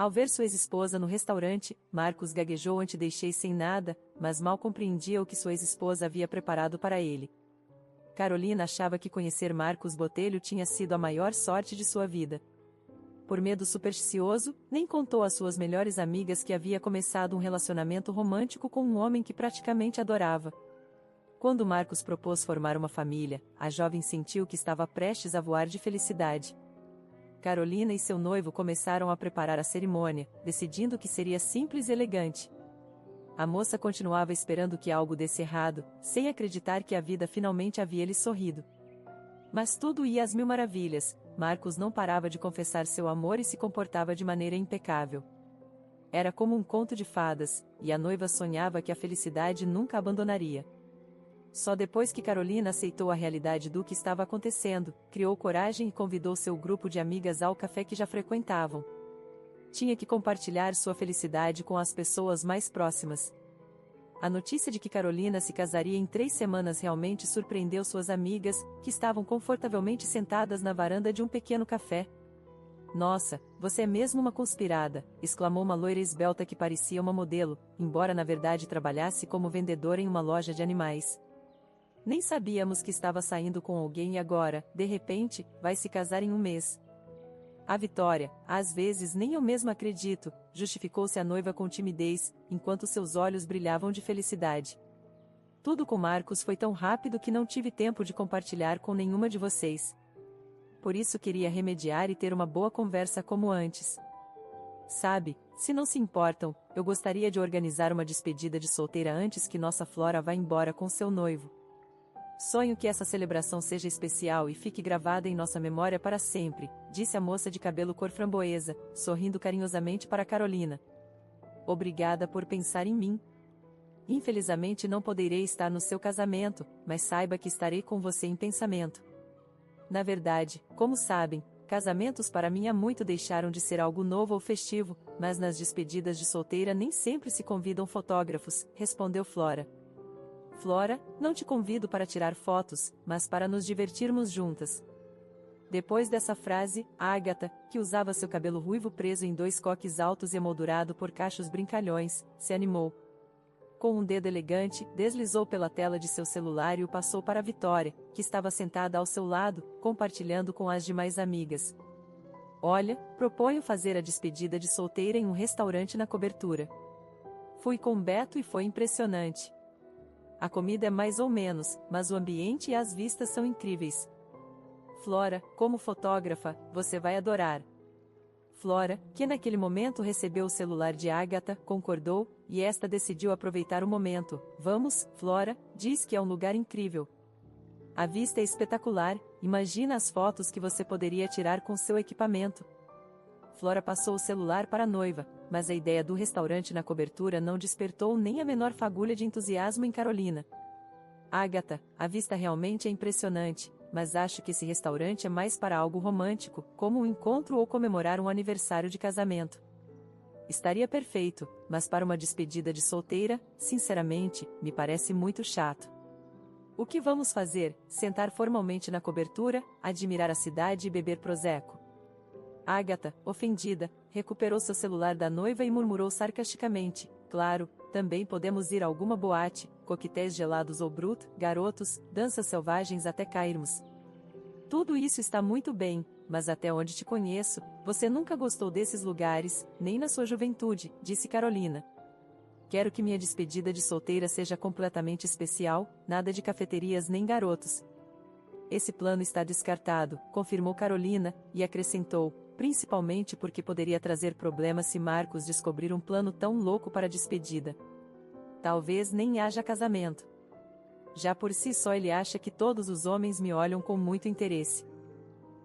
Ao ver sua ex-esposa no restaurante, Marcos gaguejou antes deixei sem nada, mas mal compreendia o que sua ex-esposa havia preparado para ele. Carolina achava que conhecer Marcos Botelho tinha sido a maior sorte de sua vida. Por medo supersticioso, nem contou às suas melhores amigas que havia começado um relacionamento romântico com um homem que praticamente adorava. Quando Marcos propôs formar uma família, a jovem sentiu que estava prestes a voar de felicidade. Carolina e seu noivo começaram a preparar a cerimônia, decidindo que seria simples e elegante. A moça continuava esperando que algo desse errado, sem acreditar que a vida finalmente havia lhe sorrido. Mas tudo ia às mil maravilhas. Marcos não parava de confessar seu amor e se comportava de maneira impecável. Era como um conto de fadas, e a noiva sonhava que a felicidade nunca a abandonaria. Só depois que Carolina aceitou a realidade do que estava acontecendo, criou coragem e convidou seu grupo de amigas ao café que já frequentavam. Tinha que compartilhar sua felicidade com as pessoas mais próximas. A notícia de que Carolina se casaria em 3 semanas realmente surpreendeu suas amigas, que estavam confortavelmente sentadas na varanda de um pequeno café. "Nossa, você é mesmo uma conspirada", exclamou uma loira esbelta que parecia uma modelo, embora na verdade trabalhasse como vendedora em uma loja de animais. "Nem sabíamos que estava saindo com alguém e agora, de repente, vai se casar em um mês." "A Vitória, às vezes nem eu mesma acredito", justificou-se a noiva com timidez, enquanto seus olhos brilhavam de felicidade. "Tudo com Marcos foi tão rápido que não tive tempo de compartilhar com nenhuma de vocês. Por isso queria remediar e ter uma boa conversa como antes. Sabe, se não se importam, eu gostaria de organizar uma despedida de solteira antes que nossa Flora vá embora com seu noivo. Sonho que essa celebração seja especial e fique gravada em nossa memória para sempre", disse a moça de cabelo cor framboesa, sorrindo carinhosamente para Carolina. "Obrigada por pensar em mim. Infelizmente não poderei estar no seu casamento, mas saiba que estarei com você em pensamento. Na verdade, como sabem, casamentos para mim há muito deixaram de ser algo novo ou festivo, mas nas despedidas de solteira nem sempre se convidam fotógrafos", respondeu Flora. "Flora, não te convido para tirar fotos, mas para nos divertirmos juntas." Depois dessa frase, Ágata, que usava seu cabelo ruivo preso em 2 coques altos e emoldurado por cachos brincalhões, se animou. Com um dedo elegante, deslizou pela tela de seu celular e o passou para Vitória, que estava sentada ao seu lado, compartilhando com as demais amigas. "Olha, proponho fazer a despedida de solteira em um restaurante na cobertura. Fui com Beto e foi impressionante. A comida é mais ou menos, mas o ambiente e as vistas são incríveis. Flora, como fotógrafa, você vai adorar." Flora, que naquele momento recebeu o celular de Ágata, concordou, e esta decidiu aproveitar o momento. "Vamos, Flora, diz que é um lugar incrível. A vista é espetacular, imagina as fotos que você poderia tirar com seu equipamento." Flora passou o celular para a noiva, mas a ideia do restaurante na cobertura não despertou nem a menor fagulha de entusiasmo em Carolina. "Ágata, a vista realmente é impressionante, mas acho que esse restaurante é mais para algo romântico, como um encontro ou comemorar um aniversário de casamento. Estaria perfeito, mas para uma despedida de solteira, sinceramente, me parece muito chato. O que vamos fazer? Sentar formalmente na cobertura, admirar a cidade e beber prosecco?" Ágata, ofendida, recuperou seu celular da noiva e murmurou sarcasticamente: "Claro, também podemos ir a alguma boate, coquetéis gelados ou brut, garotos, danças selvagens até cairmos. Tudo isso está muito bem, mas até onde te conheço, você nunca gostou desses lugares, nem na sua juventude", disse Carolina. "Quero que minha despedida de solteira seja completamente especial, nada de cafeterias nem garotos." "Esse plano está descartado", confirmou Carolina, e acrescentou: "principalmente porque poderia trazer problemas se Marcos descobrir um plano tão louco para a despedida. Talvez nem haja casamento. Já por si só ele acha que todos os homens me olham com muito interesse."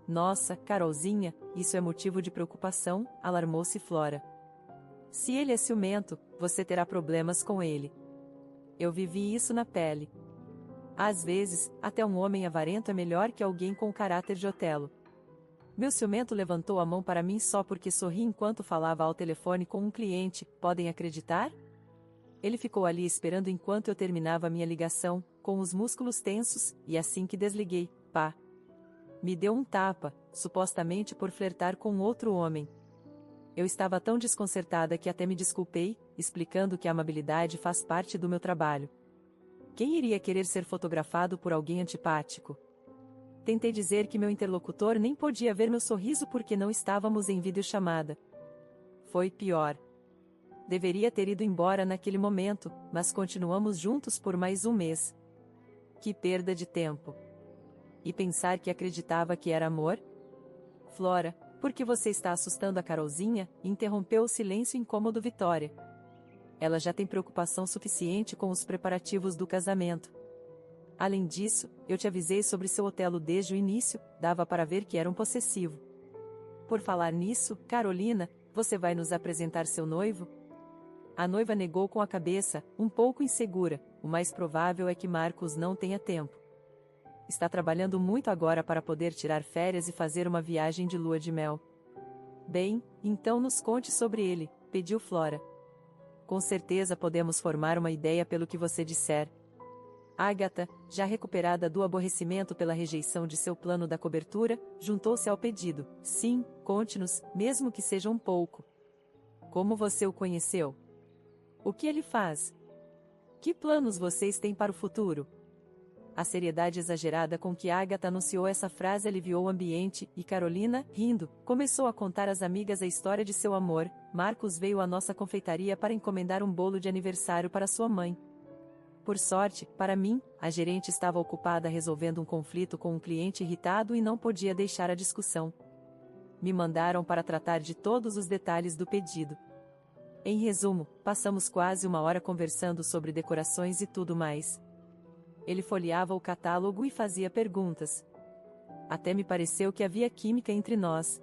"Nossa, Carolzinha, isso é motivo de preocupação", alarmou-se Flora. "Se ele é ciumento, você terá problemas com ele. Eu vivi isso na pele. Às vezes, até um homem avarento é melhor que alguém com o caráter de Otelo. Meu ciumento levantou a mão para mim só porque sorri enquanto falava ao telefone com um cliente, podem acreditar? Ele ficou ali esperando enquanto eu terminava minha ligação, com os músculos tensos, e assim que desliguei, me deu um tapa, supostamente por flertar com outro homem. Eu estava tão desconcertada que até me desculpei, explicando que a amabilidade faz parte do meu trabalho. Quem iria querer ser fotografado por alguém antipático? Tentei dizer que meu interlocutor nem podia ver meu sorriso porque não estávamos em videochamada. Foi pior. Deveria ter ido embora naquele momento, mas continuamos juntos por mais um mês. Que perda de tempo. E pensar que acreditava que era amor? Flora, por que você está assustando a Carolzinha? Interrompeu o silêncio incômodo Vitória. Ela já tem preocupação suficiente com os preparativos do casamento. Além disso, eu te avisei sobre seu Otelo desde o início, dava para ver que era um possessivo. Por falar nisso, Carolina, você vai nos apresentar seu noivo? A noiva negou com a cabeça, um pouco insegura. O mais provável é que Marcos não tenha tempo. Está trabalhando muito agora para poder tirar férias e fazer uma viagem de lua de mel. Bem, então nos conte sobre ele, pediu Flora. Com certeza podemos formar uma ideia pelo que você disser. Agatha, já recuperada do aborrecimento pela rejeição de seu plano da cobertura, juntou-se ao pedido. Sim, conte-nos, mesmo que seja um pouco. Como você o conheceu? O que ele faz? Que planos vocês têm para o futuro? A seriedade exagerada com que Agatha anunciou essa frase aliviou o ambiente, e Carolina, rindo, começou a contar às amigas a história de seu amor. Marcos veio à nossa confeitaria para encomendar um bolo de aniversário para sua mãe. Por sorte, para mim, a gerente estava ocupada resolvendo um conflito com um cliente irritado e não podia deixar a discussão. Me mandaram para tratar de todos os detalhes do pedido. Em resumo, passamos quase uma hora conversando sobre decorações e tudo mais. Ele folheava o catálogo e fazia perguntas. Até me pareceu que havia química entre nós.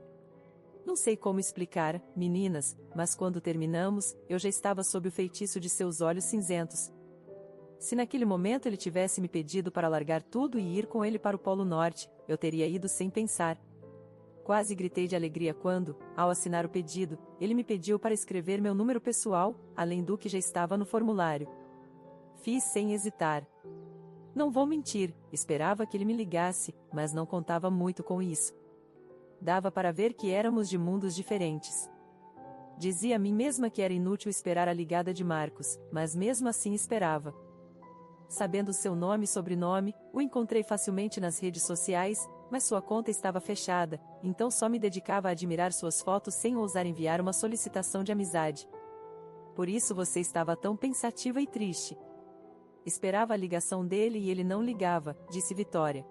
Não sei como explicar, meninas, mas quando terminamos, eu já estava sob o feitiço de seus olhos cinzentos. Se naquele momento ele tivesse me pedido para largar tudo e ir com ele para o Polo Norte, eu teria ido sem pensar. Quase gritei de alegria quando, ao assinar o pedido, ele me pediu para escrever meu número pessoal, além do que já estava no formulário. Fiz sem hesitar. Não vou mentir, esperava que ele me ligasse, mas não contava muito com isso. Dava para ver que éramos de mundos diferentes. Dizia a mim mesma que era inútil esperar a ligada de Marcos, mas mesmo assim esperava. Sabendo seu nome e sobrenome, o encontrei facilmente nas redes sociais, mas sua conta estava fechada, então só me dedicava a admirar suas fotos sem ousar enviar uma solicitação de amizade. Por isso você estava tão pensativa e triste. Esperava a ligação dele e ele não ligava, disse Vitória.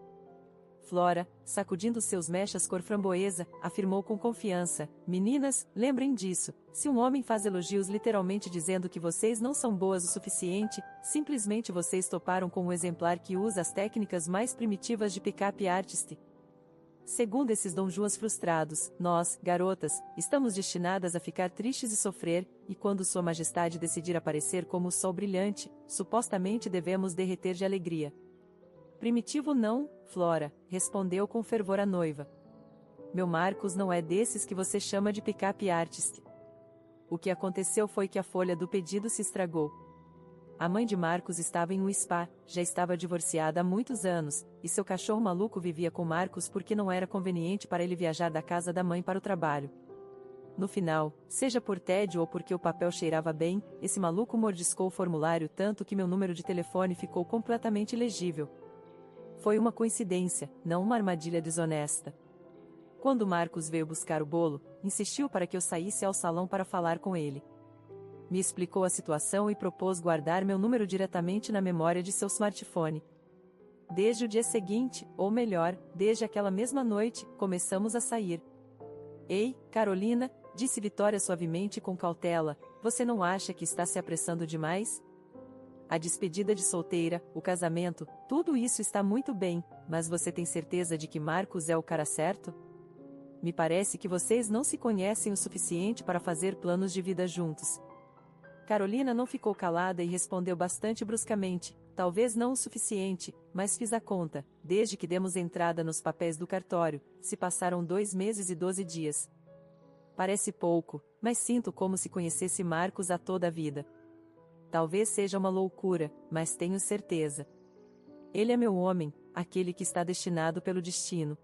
Flora, sacudindo seus mechas cor framboesa, afirmou com confiança: meninas, lembrem disso, se um homem faz elogios literalmente dizendo que vocês não são boas o suficiente, simplesmente vocês toparam com um exemplar que usa as técnicas mais primitivas de pick-up artist. Segundo esses donjuans frustrados, nós, garotas, estamos destinadas a ficar tristes e sofrer, e quando Sua Majestade decidir aparecer como o sol brilhante, supostamente devemos derreter de alegria. Primitivo não, Flora, respondeu com fervor a noiva. Meu Marcos não é desses que você chama de pick-up artist. O que aconteceu foi que a folha do pedido se estragou. A mãe de Marcos estava em um spa, já estava divorciada há muitos anos, e seu cachorro maluco vivia com Marcos porque não era conveniente para ele viajar da casa da mãe para o trabalho. No final, seja por tédio ou porque o papel cheirava bem, esse maluco mordiscou o formulário tanto que meu número de telefone ficou completamente ilegível. Foi uma coincidência, não uma armadilha desonesta. Quando Marcos veio buscar o bolo, insistiu para que eu saísse ao salão para falar com ele. Me explicou a situação e propôs guardar meu número diretamente na memória de seu smartphone. Desde o dia seguinte, ou melhor, desde aquela mesma noite, começamos a sair. Ei, Carolina, disse Vitória suavemente e com cautela, você não acha que está se apressando demais? A despedida de solteira, o casamento, tudo isso está muito bem, mas você tem certeza de que Marcos é o cara certo? Me parece que vocês não se conhecem o suficiente para fazer planos de vida juntos. Carolina não ficou calada e respondeu bastante bruscamente, talvez não o suficiente, mas fiz a conta, desde que demos entrada nos papéis do cartório, se passaram 2 meses e 12 dias. Parece pouco, mas sinto como se conhecesse Marcos há toda a vida. Talvez seja uma loucura, mas tenho certeza. Ele é meu homem, aquele que está destinado pelo destino.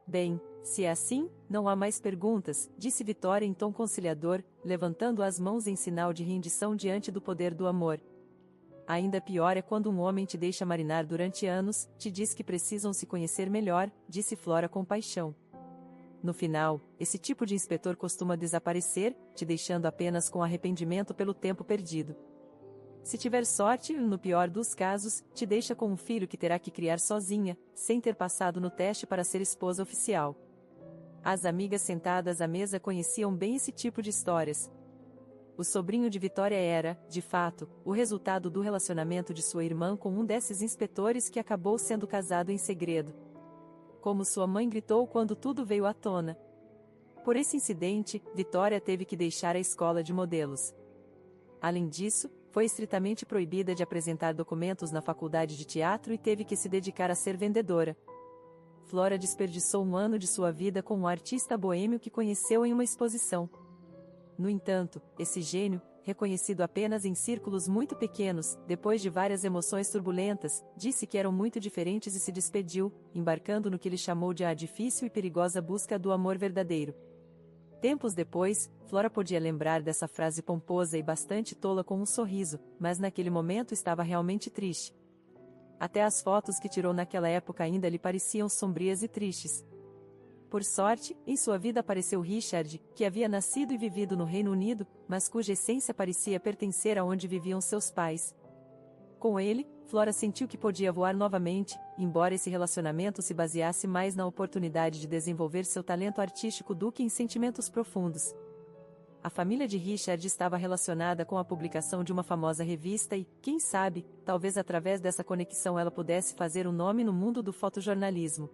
Bem, se é assim, não há mais perguntas, disse Vitória em tom conciliador, levantando as mãos em sinal de rendição diante do poder do amor. Ainda pior é quando um homem te deixa marinar durante anos, te diz que precisam se conhecer melhor, disse Flora com paixão. No final, esse tipo de inspetor costuma desaparecer, te deixando apenas com arrependimento pelo tempo perdido. Se tiver sorte, no pior dos casos, te deixa com um filho que terá que criar sozinha, sem ter passado no teste para ser esposa oficial. As amigas sentadas à mesa conheciam bem esse tipo de histórias. O sobrinho de Vitória era, de fato, o resultado do relacionamento de sua irmã com um desses inspetores que acabou sendo casado em segredo. Como sua mãe gritou quando tudo veio à tona. Por esse incidente, Vitória teve que deixar a escola de modelos. Além disso, foi estritamente proibida de apresentar documentos na faculdade de teatro e teve que se dedicar a ser vendedora. Flora desperdiçou um ano de sua vida com um artista boêmio que conheceu em uma exposição. No entanto, esse gênio, reconhecido apenas em círculos muito pequenos, depois de várias emoções turbulentas, disse que eram muito diferentes e se despediu, embarcando no que ele chamou de a difícil e perigosa busca do amor verdadeiro. Tempos depois, Flora podia lembrar dessa frase pomposa e bastante tola com um sorriso, mas naquele momento estava realmente triste. Até as fotos que tirou naquela época ainda lhe pareciam sombrias e tristes. Por sorte, em sua vida apareceu Richard, que havia nascido e vivido no Reino Unido, mas cuja essência parecia pertencer a onde viviam seus pais. Com ele, Flora sentiu que podia voar novamente, embora esse relacionamento se baseasse mais na oportunidade de desenvolver seu talento artístico do que em sentimentos profundos. A família de Richard estava relacionada com a publicação de uma famosa revista e, quem sabe, talvez através dessa conexão ela pudesse fazer um nome no mundo do fotojornalismo.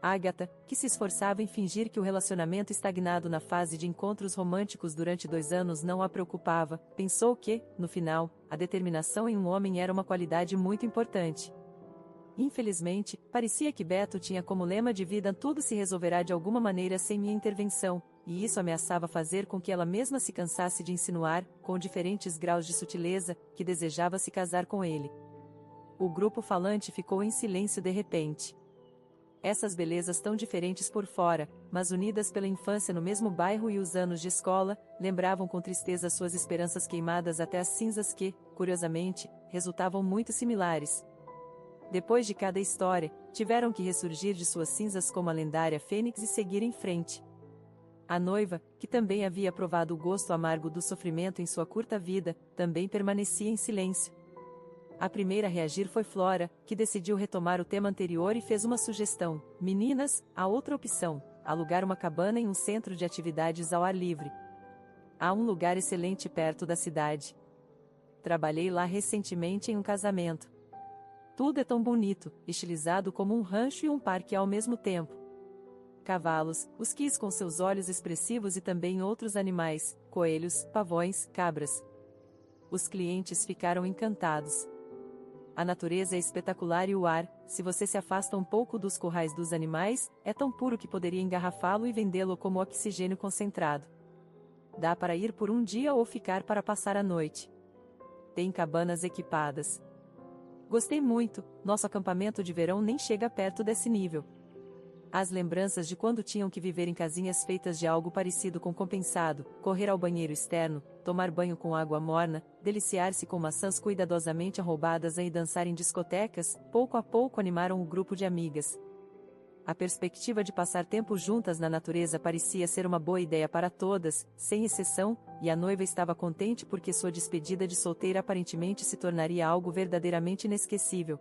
Agatha, que se esforçava em fingir que o relacionamento estagnado na fase de encontros românticos durante 2 anos não a preocupava, pensou que, no final, a determinação em um homem era uma qualidade muito importante. Infelizmente, parecia que Beto tinha como lema de vida: tudo se resolverá de alguma maneira sem minha intervenção, e isso ameaçava fazer com que ela mesma se cansasse de insinuar, com diferentes graus de sutileza, que desejava se casar com ele. O grupo falante ficou em silêncio de repente. Essas belezas tão diferentes por fora, mas unidas pela infância no mesmo bairro e os anos de escola, lembravam com tristeza suas esperanças queimadas até as cinzas que, curiosamente, resultavam muito similares. Depois de cada história, tiveram que ressurgir de suas cinzas como a lendária fênix e seguir em frente. A noiva, que também havia provado o gosto amargo do sofrimento em sua curta vida, também permanecia em silêncio. A primeira a reagir foi Flora, que decidiu retomar o tema anterior e fez uma sugestão: meninas, há outra opção, alugar uma cabana em um centro de atividades ao ar livre. Há um lugar excelente perto da cidade. Trabalhei lá recentemente em um casamento. Tudo é tão bonito, estilizado como um rancho e um parque ao mesmo tempo. Cavalos, os quis com seus olhos expressivos e também outros animais, coelhos, pavões, cabras. Os clientes ficaram encantados. A natureza é espetacular e o ar, se você se afasta um pouco dos currais dos animais, é tão puro que poderia engarrafá-lo e vendê-lo como oxigênio concentrado. Dá para ir por um dia ou ficar para passar a noite. Tem cabanas equipadas. Gostei muito, nosso acampamento de verão nem chega perto desse nível. As lembranças de quando tinham que viver em casinhas feitas de algo parecido com compensado, correr ao banheiro externo, tomar banho com água morna, deliciar-se com maçãs cuidadosamente arroubadas e dançar em discotecas, pouco a pouco animaram o grupo de amigas. A perspectiva de passar tempo juntas na natureza parecia ser uma boa ideia para todas, sem exceção, e a noiva estava contente porque sua despedida de solteira aparentemente se tornaria algo verdadeiramente inesquecível.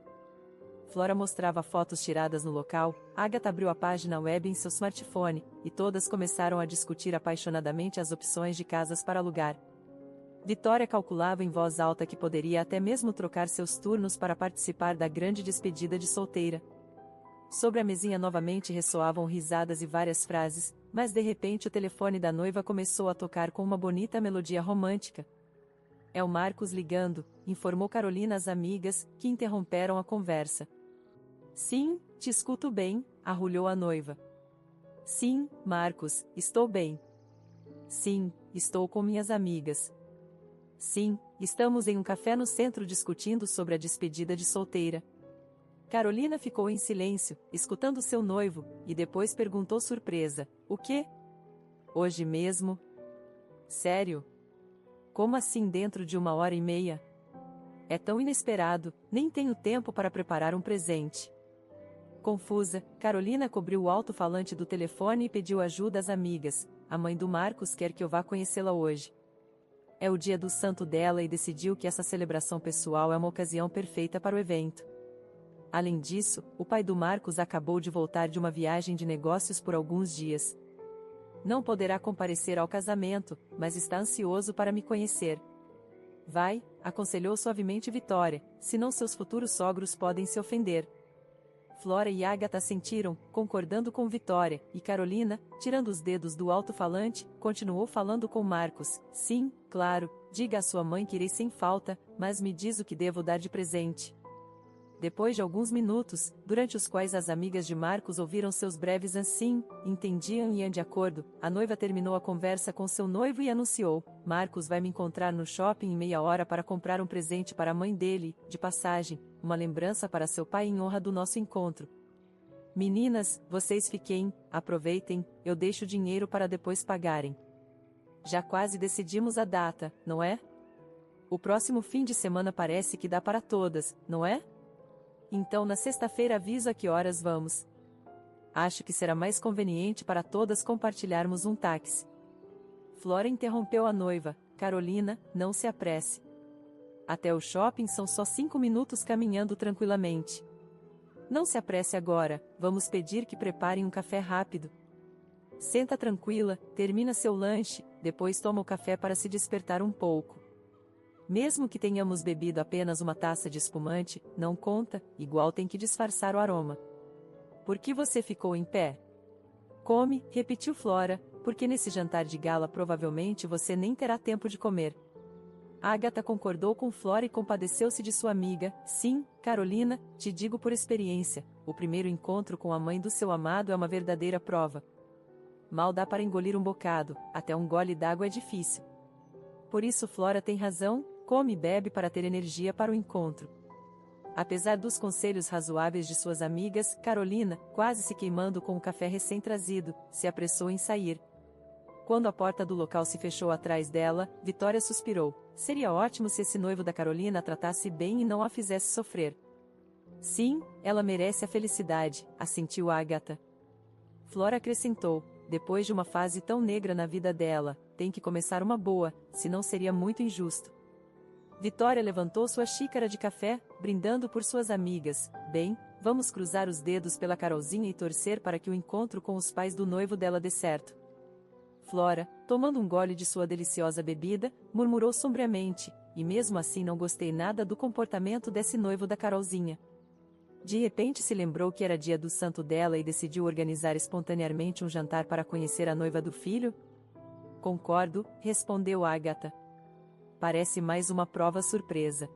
Flora mostrava fotos tiradas no local, Agatha abriu a página web em seu smartphone, e todas começaram a discutir apaixonadamente as opções de casas para alugar. Vitória calculava em voz alta que poderia até mesmo trocar seus turnos para participar da grande despedida de solteira. Sobre a mesinha novamente ressoavam risadas e várias frases, mas de repente o telefone da noiva começou a tocar com uma bonita melodia romântica. É o Marcos ligando, informou Carolina às amigas, que interromperam a conversa. Sim, te escuto bem, arrulhou a noiva. Sim, Marcos, estou bem. Sim, estou com minhas amigas. Sim, estamos em um café no centro discutindo sobre a despedida de solteira. Carolina ficou em silêncio, escutando seu noivo, e depois perguntou surpresa: o quê? Hoje mesmo? Sério? Como assim dentro de 1 hora e meia? É tão inesperado, nem tenho tempo para preparar um presente. Confusa, Carolina cobriu o alto-falante do telefone e pediu ajuda às amigas. A mãe do Marcos quer que eu vá conhecê-la hoje. É o dia do santo dela e decidiu que essa celebração pessoal é uma ocasião perfeita para o evento. Além disso, o pai do Marcos acabou de voltar de uma viagem de negócios por alguns dias. Não poderá comparecer ao casamento, mas está ansioso para me conhecer. Vai, aconselhou suavemente Vitória, senão seus futuros sogros podem se ofender. Flora e Ágata sentiram, concordando com Vitória, e Carolina, tirando os dedos do alto-falante, continuou falando com Marcos. Sim, claro, diga à sua mãe que irei sem falta, mas me diz o que devo dar de presente. Depois de alguns minutos, durante os quais as amigas de Marcos ouviram seus breves assim, entendiam e iam de acordo, a noiva terminou a conversa com seu noivo e anunciou: Marcos vai me encontrar no shopping em meia hora para comprar um presente para a mãe dele, de passagem, uma lembrança para seu pai em honra do nosso encontro. Meninas, vocês fiquem, aproveitem, eu deixo o dinheiro para depois pagarem. Já quase decidimos a data, não é? O próximo fim de semana parece que dá para todas, não é? Então na sexta-feira aviso a que horas vamos. Acho que será mais conveniente para todas compartilharmos um táxi. Flora interrompeu a noiva: Carolina, não se apresse. Até o shopping são só 5 minutos caminhando tranquilamente. Não se apresse agora, vamos pedir que preparem um café rápido. Senta tranquila, termina seu lanche, depois toma o café para se despertar um pouco. Mesmo que tenhamos bebido apenas uma taça de espumante, não conta, igual tem que disfarçar o aroma. Por que você ficou em pé? Come, repetiu Flora, porque nesse jantar de gala provavelmente você nem terá tempo de comer. Ágata concordou com Flora e compadeceu-se de sua amiga. Sim, Carolina, te digo por experiência, o primeiro encontro com a mãe do seu amado é uma verdadeira prova. Mal dá para engolir um bocado, até um gole d'água é difícil. Por isso Flora tem razão, come e bebe para ter energia para o encontro. Apesar dos conselhos razoáveis de suas amigas, Carolina, quase se queimando com o café recém-trazido, se apressou em sair. Quando a porta do local se fechou atrás dela, Vitória suspirou. Seria ótimo se esse noivo da Carolina a tratasse bem e não a fizesse sofrer. Sim, ela merece a felicidade, assentiu Ágata. Flora acrescentou: depois de uma fase tão negra na vida dela, tem que começar uma boa, senão seria muito injusto. Vitória levantou sua xícara de café, brindando por suas amigas. Bem, vamos cruzar os dedos pela Carolzinha e torcer para que o encontro com os pais do noivo dela dê certo. Flora, tomando um gole de sua deliciosa bebida, murmurou sombriamente: e mesmo assim não gostei nada do comportamento desse noivo da Carolzinha. De repente se lembrou que era dia do santo dela e decidiu organizar espontaneamente um jantar para conhecer a noiva do filho? Concordo, respondeu Ágata. Parece mais uma prova surpresa.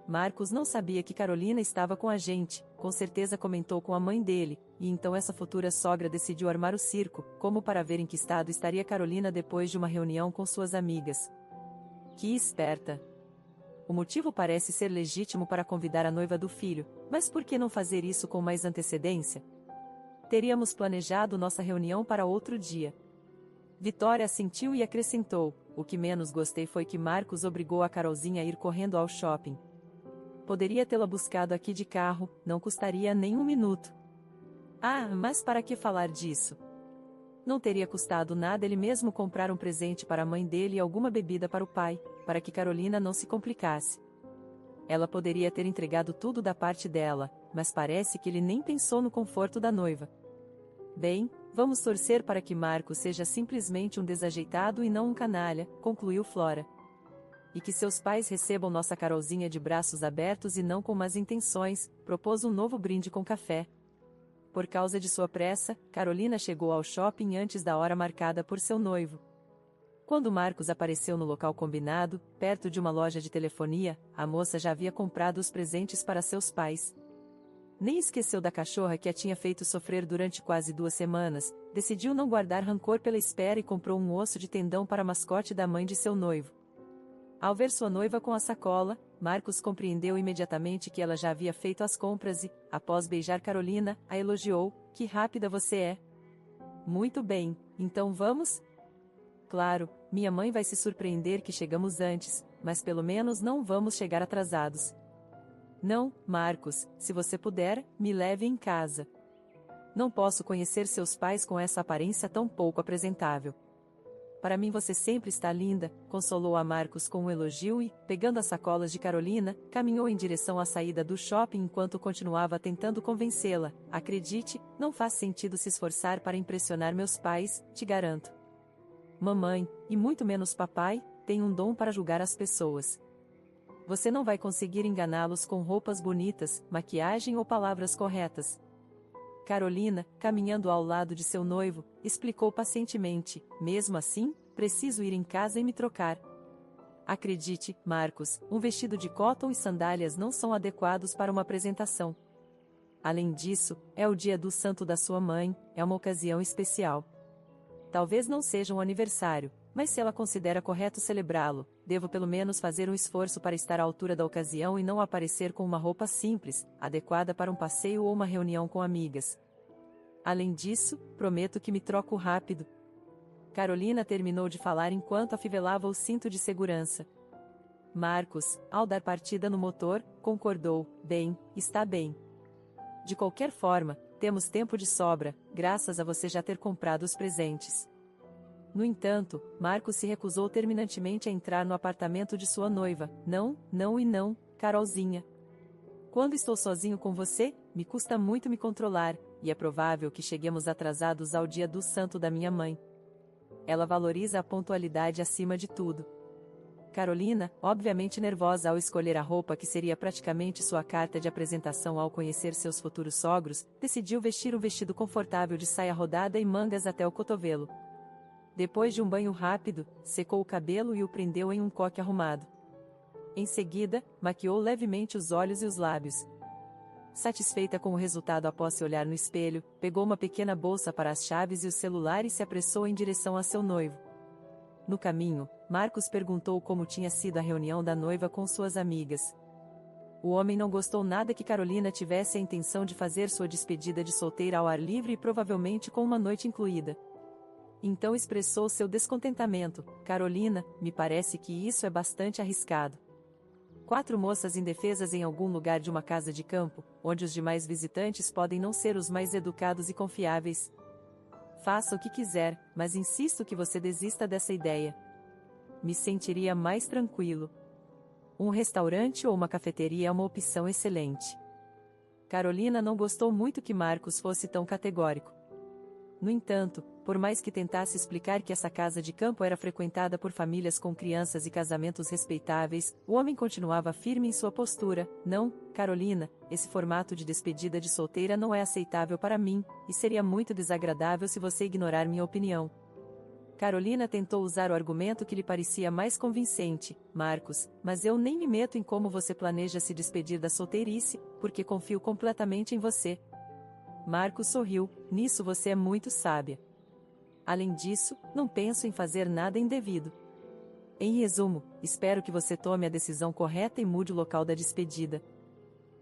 Marcos não sabia que Carolina estava com a gente, com certeza comentou com a mãe dele, e então essa futura sogra decidiu armar o circo, como para ver em que estado estaria Carolina depois de uma reunião com suas amigas. Que esperta! O motivo parece ser legítimo para convidar a noiva do filho, mas por que não fazer isso com mais antecedência? Teríamos planejado nossa reunião para outro dia. Vitória assentiu e acrescentou: o que menos gostei foi que Marcos obrigou a Carolzinha a ir correndo ao shopping. Poderia tê-la buscado aqui de carro, não custaria nem 1 minuto. Ah, mas para que falar disso? Não teria custado nada ele mesmo comprar um presente para a mãe dele e alguma bebida para o pai, para que Carolina não se complicasse. Ela poderia ter entregado tudo da parte dela, mas parece que ele nem pensou no conforto da noiva. Bem, vamos torcer para que Marcos seja simplesmente um desajeitado e não um canalha, concluiu Flora. E que seus pais recebam nossa Carolzinha de braços abertos e não com más intenções, propôs um novo brinde com café. Por causa de sua pressa, Carolina chegou ao shopping antes da hora marcada por seu noivo. Quando Marcos apareceu no local combinado, perto de uma loja de telefonia, a moça já havia comprado os presentes para seus pais. Nem esqueceu da cachorra que a tinha feito sofrer durante quase 2 semanas, decidiu não guardar rancor pela espera e comprou um osso de tendão para a mascote da mãe de seu noivo. Ao ver sua noiva com a sacola, Marcos compreendeu imediatamente que ela já havia feito as compras e, após beijar Carolina, a elogiou. Que rápida você é! Muito bem, então vamos? Claro, minha mãe vai se surpreender que chegamos antes, mas pelo menos não vamos chegar atrasados. Não, Marcos, se você puder, me leve em casa. Não posso conhecer seus pais com essa aparência tão pouco apresentável. Para mim você sempre está linda, consolou a Marcos com um elogio e, pegando as sacolas de Carolina, caminhou em direção à saída do shopping enquanto continuava tentando convencê-la. Acredite, não faz sentido se esforçar para impressionar meus pais, te garanto. Mamãe, e muito menos papai, tem um dom para julgar as pessoas. Você não vai conseguir enganá-los com roupas bonitas, maquiagem ou palavras corretas. Carolina, caminhando ao lado de seu noivo, explicou pacientemente. Mesmo assim, preciso ir em casa e me trocar. Acredite, Marcos, um vestido de cotton e sandálias não são adequados para uma apresentação. Além disso, é o dia do santo da sua mãe, é uma ocasião especial. Talvez não seja um aniversário, mas se ela considera correto celebrá-lo, devo pelo menos fazer um esforço para estar à altura da ocasião e não aparecer com uma roupa simples, adequada para um passeio ou uma reunião com amigas. Além disso, prometo que me troco rápido. Carolina terminou de falar enquanto afivelava o cinto de segurança. Marcos, ao dar partida no motor, concordou. Bem, está bem. De qualquer forma, temos tempo de sobra, graças a você já ter comprado os presentes. No entanto, Marcos se recusou terminantemente a entrar no apartamento de sua noiva. Não, não e não, Carolzinha. Quando estou sozinho com você, me custa muito me controlar, e é provável que cheguemos atrasados ao dia do santo da minha mãe. Ela valoriza a pontualidade acima de tudo. Carolina, obviamente nervosa ao escolher a roupa que seria praticamente sua carta de apresentação ao conhecer seus futuros sogros, decidiu vestir um vestido confortável de saia rodada e mangas até o cotovelo. Depois de um banho rápido, secou o cabelo e o prendeu em um coque arrumado. Em seguida, maquiou levemente os olhos e os lábios. Satisfeita com o resultado após se olhar no espelho, pegou uma pequena bolsa para as chaves e o celular e se apressou em direção a seu noivo. No caminho, Marcos perguntou como tinha sido a reunião da noiva com suas amigas. O homem não gostou nada que Carolina tivesse a intenção de fazer sua despedida de solteira ao ar livre e provavelmente com uma noite incluída. Então expressou seu descontentamento. Carolina, me parece que isso é bastante arriscado. 4 moças indefesas em algum lugar de uma casa de campo, onde os demais visitantes podem não ser os mais educados e confiáveis. Faça o que quiser, mas insisto que você desista dessa ideia. Me sentiria mais tranquilo. Um restaurante ou uma cafeteria é uma opção excelente. Carolina não gostou muito que Marcos fosse tão categórico. No entanto, por mais que tentasse explicar que essa casa de campo era frequentada por famílias com crianças e casamentos respeitáveis, o homem continuava firme em sua postura. Não, Carolina, esse formato de despedida de solteira não é aceitável para mim, e seria muito desagradável se você ignorar minha opinião. Carolina tentou usar o argumento que lhe parecia mais convincente. Marcos, mas eu nem me meto em como você planeja se despedir da solteirice, porque confio completamente em você. Marcos sorriu. Nisso você é muito sábia. Além disso, não penso em fazer nada indevido. Em resumo, espero que você tome a decisão correta e mude o local da despedida.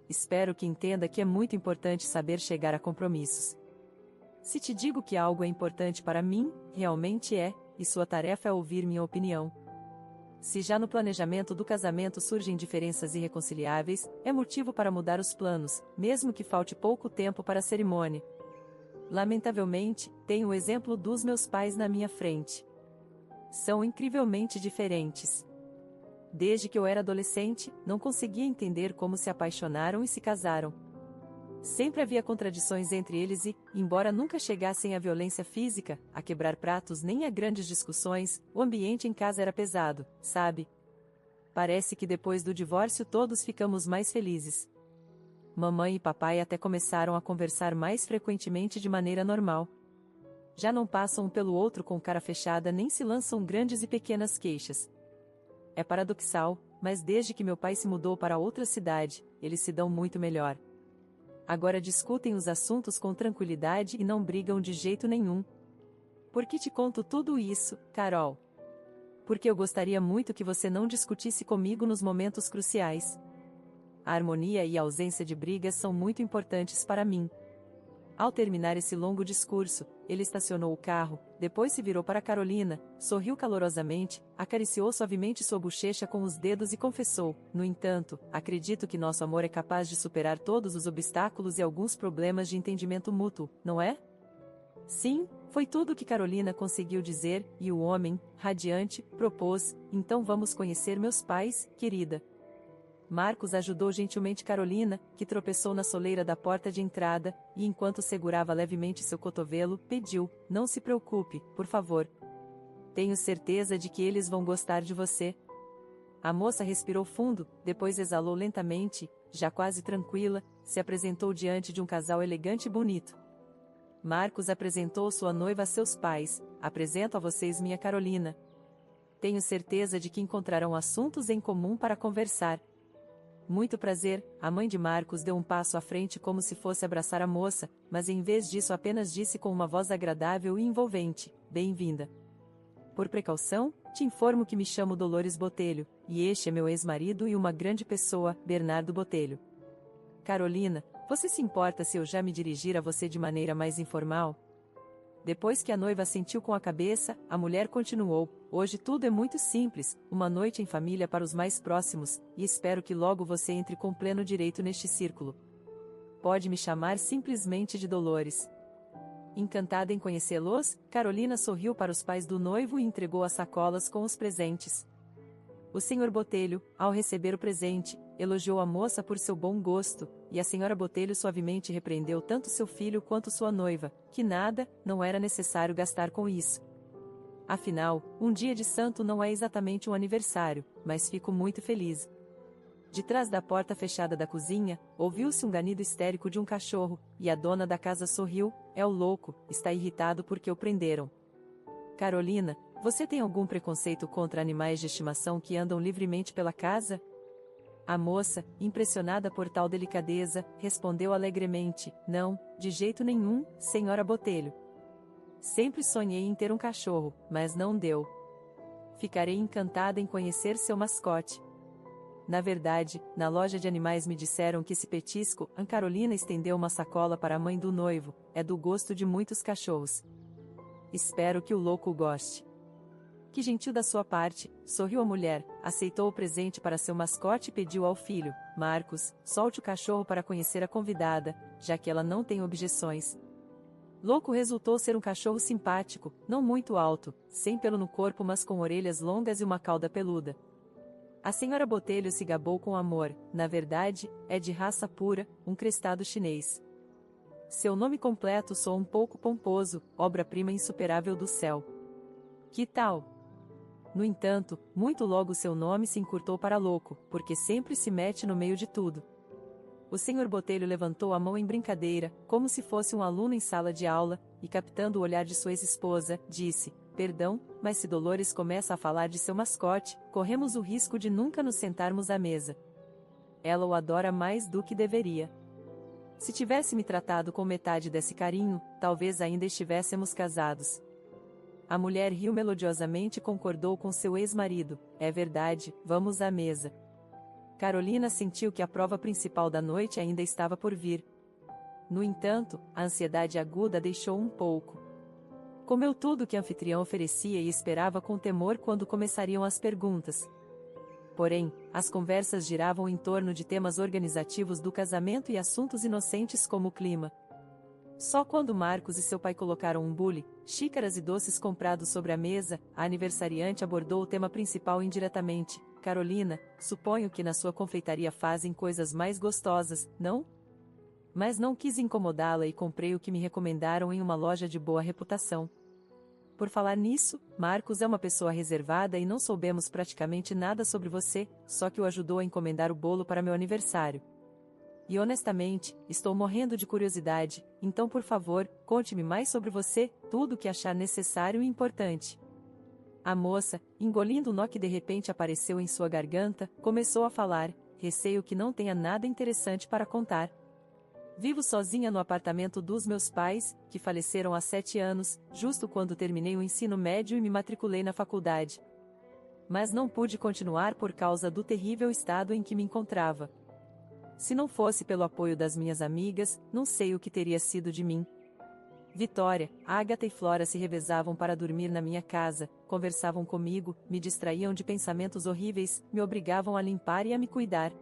Espero que entenda que é muito importante saber chegar a compromissos. Se te digo que algo é importante para mim, realmente é, e sua tarefa é ouvir minha opinião. Se já no planejamento do casamento surgem diferenças irreconciliáveis, é motivo para mudar os planos, mesmo que falte pouco tempo para a cerimônia. Lamentavelmente, tenho o exemplo dos meus pais na minha frente. São incrivelmente diferentes. Desde que eu era adolescente, não conseguia entender como se apaixonaram e se casaram. Sempre havia contradições entre eles e, embora nunca chegassem à violência física, a quebrar pratos nem a grandes discussões, o ambiente em casa era pesado, sabe? Parece que depois do divórcio todos ficamos mais felizes. Mamãe e papai até começaram a conversar mais frequentemente de maneira normal. Já não passam um pelo outro com cara fechada nem se lançam grandes e pequenas queixas. É paradoxal, mas desde que meu pai se mudou para outra cidade, eles se dão muito melhor. Agora discutem os assuntos com tranquilidade e não brigam de jeito nenhum. Por que te conto tudo isso, Carol? Porque eu gostaria muito que você não discutisse comigo nos momentos cruciais. A harmonia e a ausência de brigas são muito importantes para mim. Ao terminar esse longo discurso, ele estacionou o carro, depois se virou para Carolina, sorriu calorosamente, acariciou suavemente sua bochecha com os dedos e confessou: no entanto, acredito que nosso amor é capaz de superar todos os obstáculos e alguns problemas de entendimento mútuo, não é? Sim, foi tudo o que Carolina conseguiu dizer, e o homem, radiante, propôs: então vamos conhecer meus pais, querida. Marcos ajudou gentilmente Carolina, que tropeçou na soleira da porta de entrada, e enquanto segurava levemente seu cotovelo, pediu: não se preocupe, por favor. Tenho certeza de que eles vão gostar de você. A moça respirou fundo, depois exalou lentamente, já quase tranquila, se apresentou diante de um casal elegante e bonito. Marcos apresentou sua noiva a seus pais: apresento a vocês minha Carolina. Tenho certeza de que encontrarão assuntos em comum para conversar. Muito prazer, a mãe de Marcos deu um passo à frente como se fosse abraçar a moça, mas em vez disso apenas disse com uma voz agradável e envolvente: bem-vinda. Por precaução, te informo que me chamo Dolores Botelho, e este é meu ex-marido e uma grande pessoa, Bernardo Botelho. Carolina, você se importa se eu já me dirigir a você de maneira mais informal? Depois que a noiva assentiu com a cabeça, a mulher continuou: hoje tudo é muito simples, uma noite em família para os mais próximos, e espero que logo você entre com pleno direito neste círculo. Pode me chamar simplesmente de Dolores. Encantada em conhecê-los, Carolina sorriu para os pais do noivo e entregou as sacolas com os presentes. O Sr. Botelho, ao receber o presente, elogiou a moça por seu bom gosto, e a Sra. Botelho suavemente repreendeu tanto seu filho quanto sua noiva, que nada, não era necessário gastar com isso. Afinal, um dia de santo não é exatamente um aniversário, mas fico muito feliz. De trás da porta fechada da cozinha, ouviu-se um ganido histérico de um cachorro, e a dona da casa sorriu: é o louco, está irritado porque o prenderam. Carolina, você tem algum preconceito contra animais de estimação que andam livremente pela casa? A moça, impressionada por tal delicadeza, respondeu alegremente: não, de jeito nenhum, senhora Botelho. Sempre sonhei em ter um cachorro, mas não deu. Ficarei encantada em conhecer seu mascote. Na verdade, na loja de animais me disseram que esse petisco, a Carolina estendeu uma sacola para a mãe do noivo, é do gosto de muitos cachorros. Espero que o louco goste. Que gentil da sua parte, sorriu a mulher, aceitou o presente para seu mascote e pediu ao filho: Marcos, solte o cachorro para conhecer a convidada, já que ela não tem objeções. Louco resultou ser um cachorro simpático, não muito alto, sem pelo no corpo mas com orelhas longas e uma cauda peluda. A senhora Botelho se gabou com amor: na verdade, é de raça pura, um crestado chinês. Seu nome completo soa um pouco pomposo, obra-prima insuperável do céu. Que tal? No entanto, muito logo seu nome se encurtou para louco, porque sempre se mete no meio de tudo. O Sr. Botelho levantou a mão em brincadeira, como se fosse um aluno em sala de aula, e captando o olhar de sua ex-esposa, disse: perdão, mas se Dolores começa a falar de seu mascote, corremos o risco de nunca nos sentarmos à mesa. Ela o adora mais do que deveria. Se tivesse me tratado com metade desse carinho, talvez ainda estivéssemos casados. A mulher riu melodiosamente e concordou com seu ex-marido: é verdade, vamos à mesa. Carolina sentiu que a prova principal da noite ainda estava por vir. No entanto, a ansiedade aguda deixou um pouco. Comeu tudo que o anfitrião oferecia e esperava com temor quando começariam as perguntas. Porém, as conversas giravam em torno de temas organizativos do casamento e assuntos inocentes como o clima. Só quando Marcos e seu pai colocaram um bule, xícaras e doces comprados sobre a mesa, a aniversariante abordou o tema principal indiretamente: Carolina, suponho que na sua confeitaria fazem coisas mais gostosas, não? Mas não quis incomodá-la e comprei o que me recomendaram em uma loja de boa reputação. Por falar nisso, Marcos é uma pessoa reservada e não soubemos praticamente nada sobre você, só que o ajudou a encomendar o bolo para meu aniversário. E honestamente, estou morrendo de curiosidade, então por favor, conte-me mais sobre você, tudo o que achar necessário e importante. A moça, engolindo o nó que de repente apareceu em sua garganta, começou a falar: receio que não tenha nada interessante para contar. Vivo sozinha no apartamento dos meus pais, que faleceram há 7 anos, justo quando terminei o ensino médio e me matriculei na faculdade. Mas não pude continuar por causa do terrível estado em que me encontrava. Se não fosse pelo apoio das minhas amigas, não sei o que teria sido de mim. Vitória, Ágata e Flora se revezavam para dormir na minha casa, conversavam comigo, me distraíam de pensamentos horríveis, me obrigavam a limpar e a me cuidar.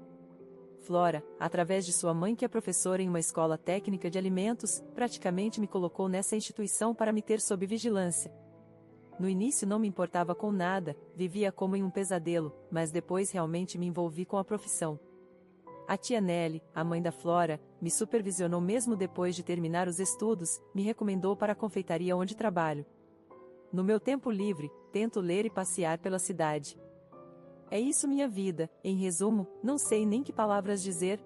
Flora, através de sua mãe que é professora em uma escola técnica de alimentos, praticamente me colocou nessa instituição para me ter sob vigilância. No início não me importava com nada, vivia como em um pesadelo, mas depois realmente me envolvi com a profissão. A tia Nelly, a mãe da Flora, me supervisionou mesmo depois de terminar os estudos, me recomendou para a confeitaria onde trabalho. No meu tempo livre, tento ler e passear pela cidade. É isso minha vida, em resumo, não sei nem que palavras dizer.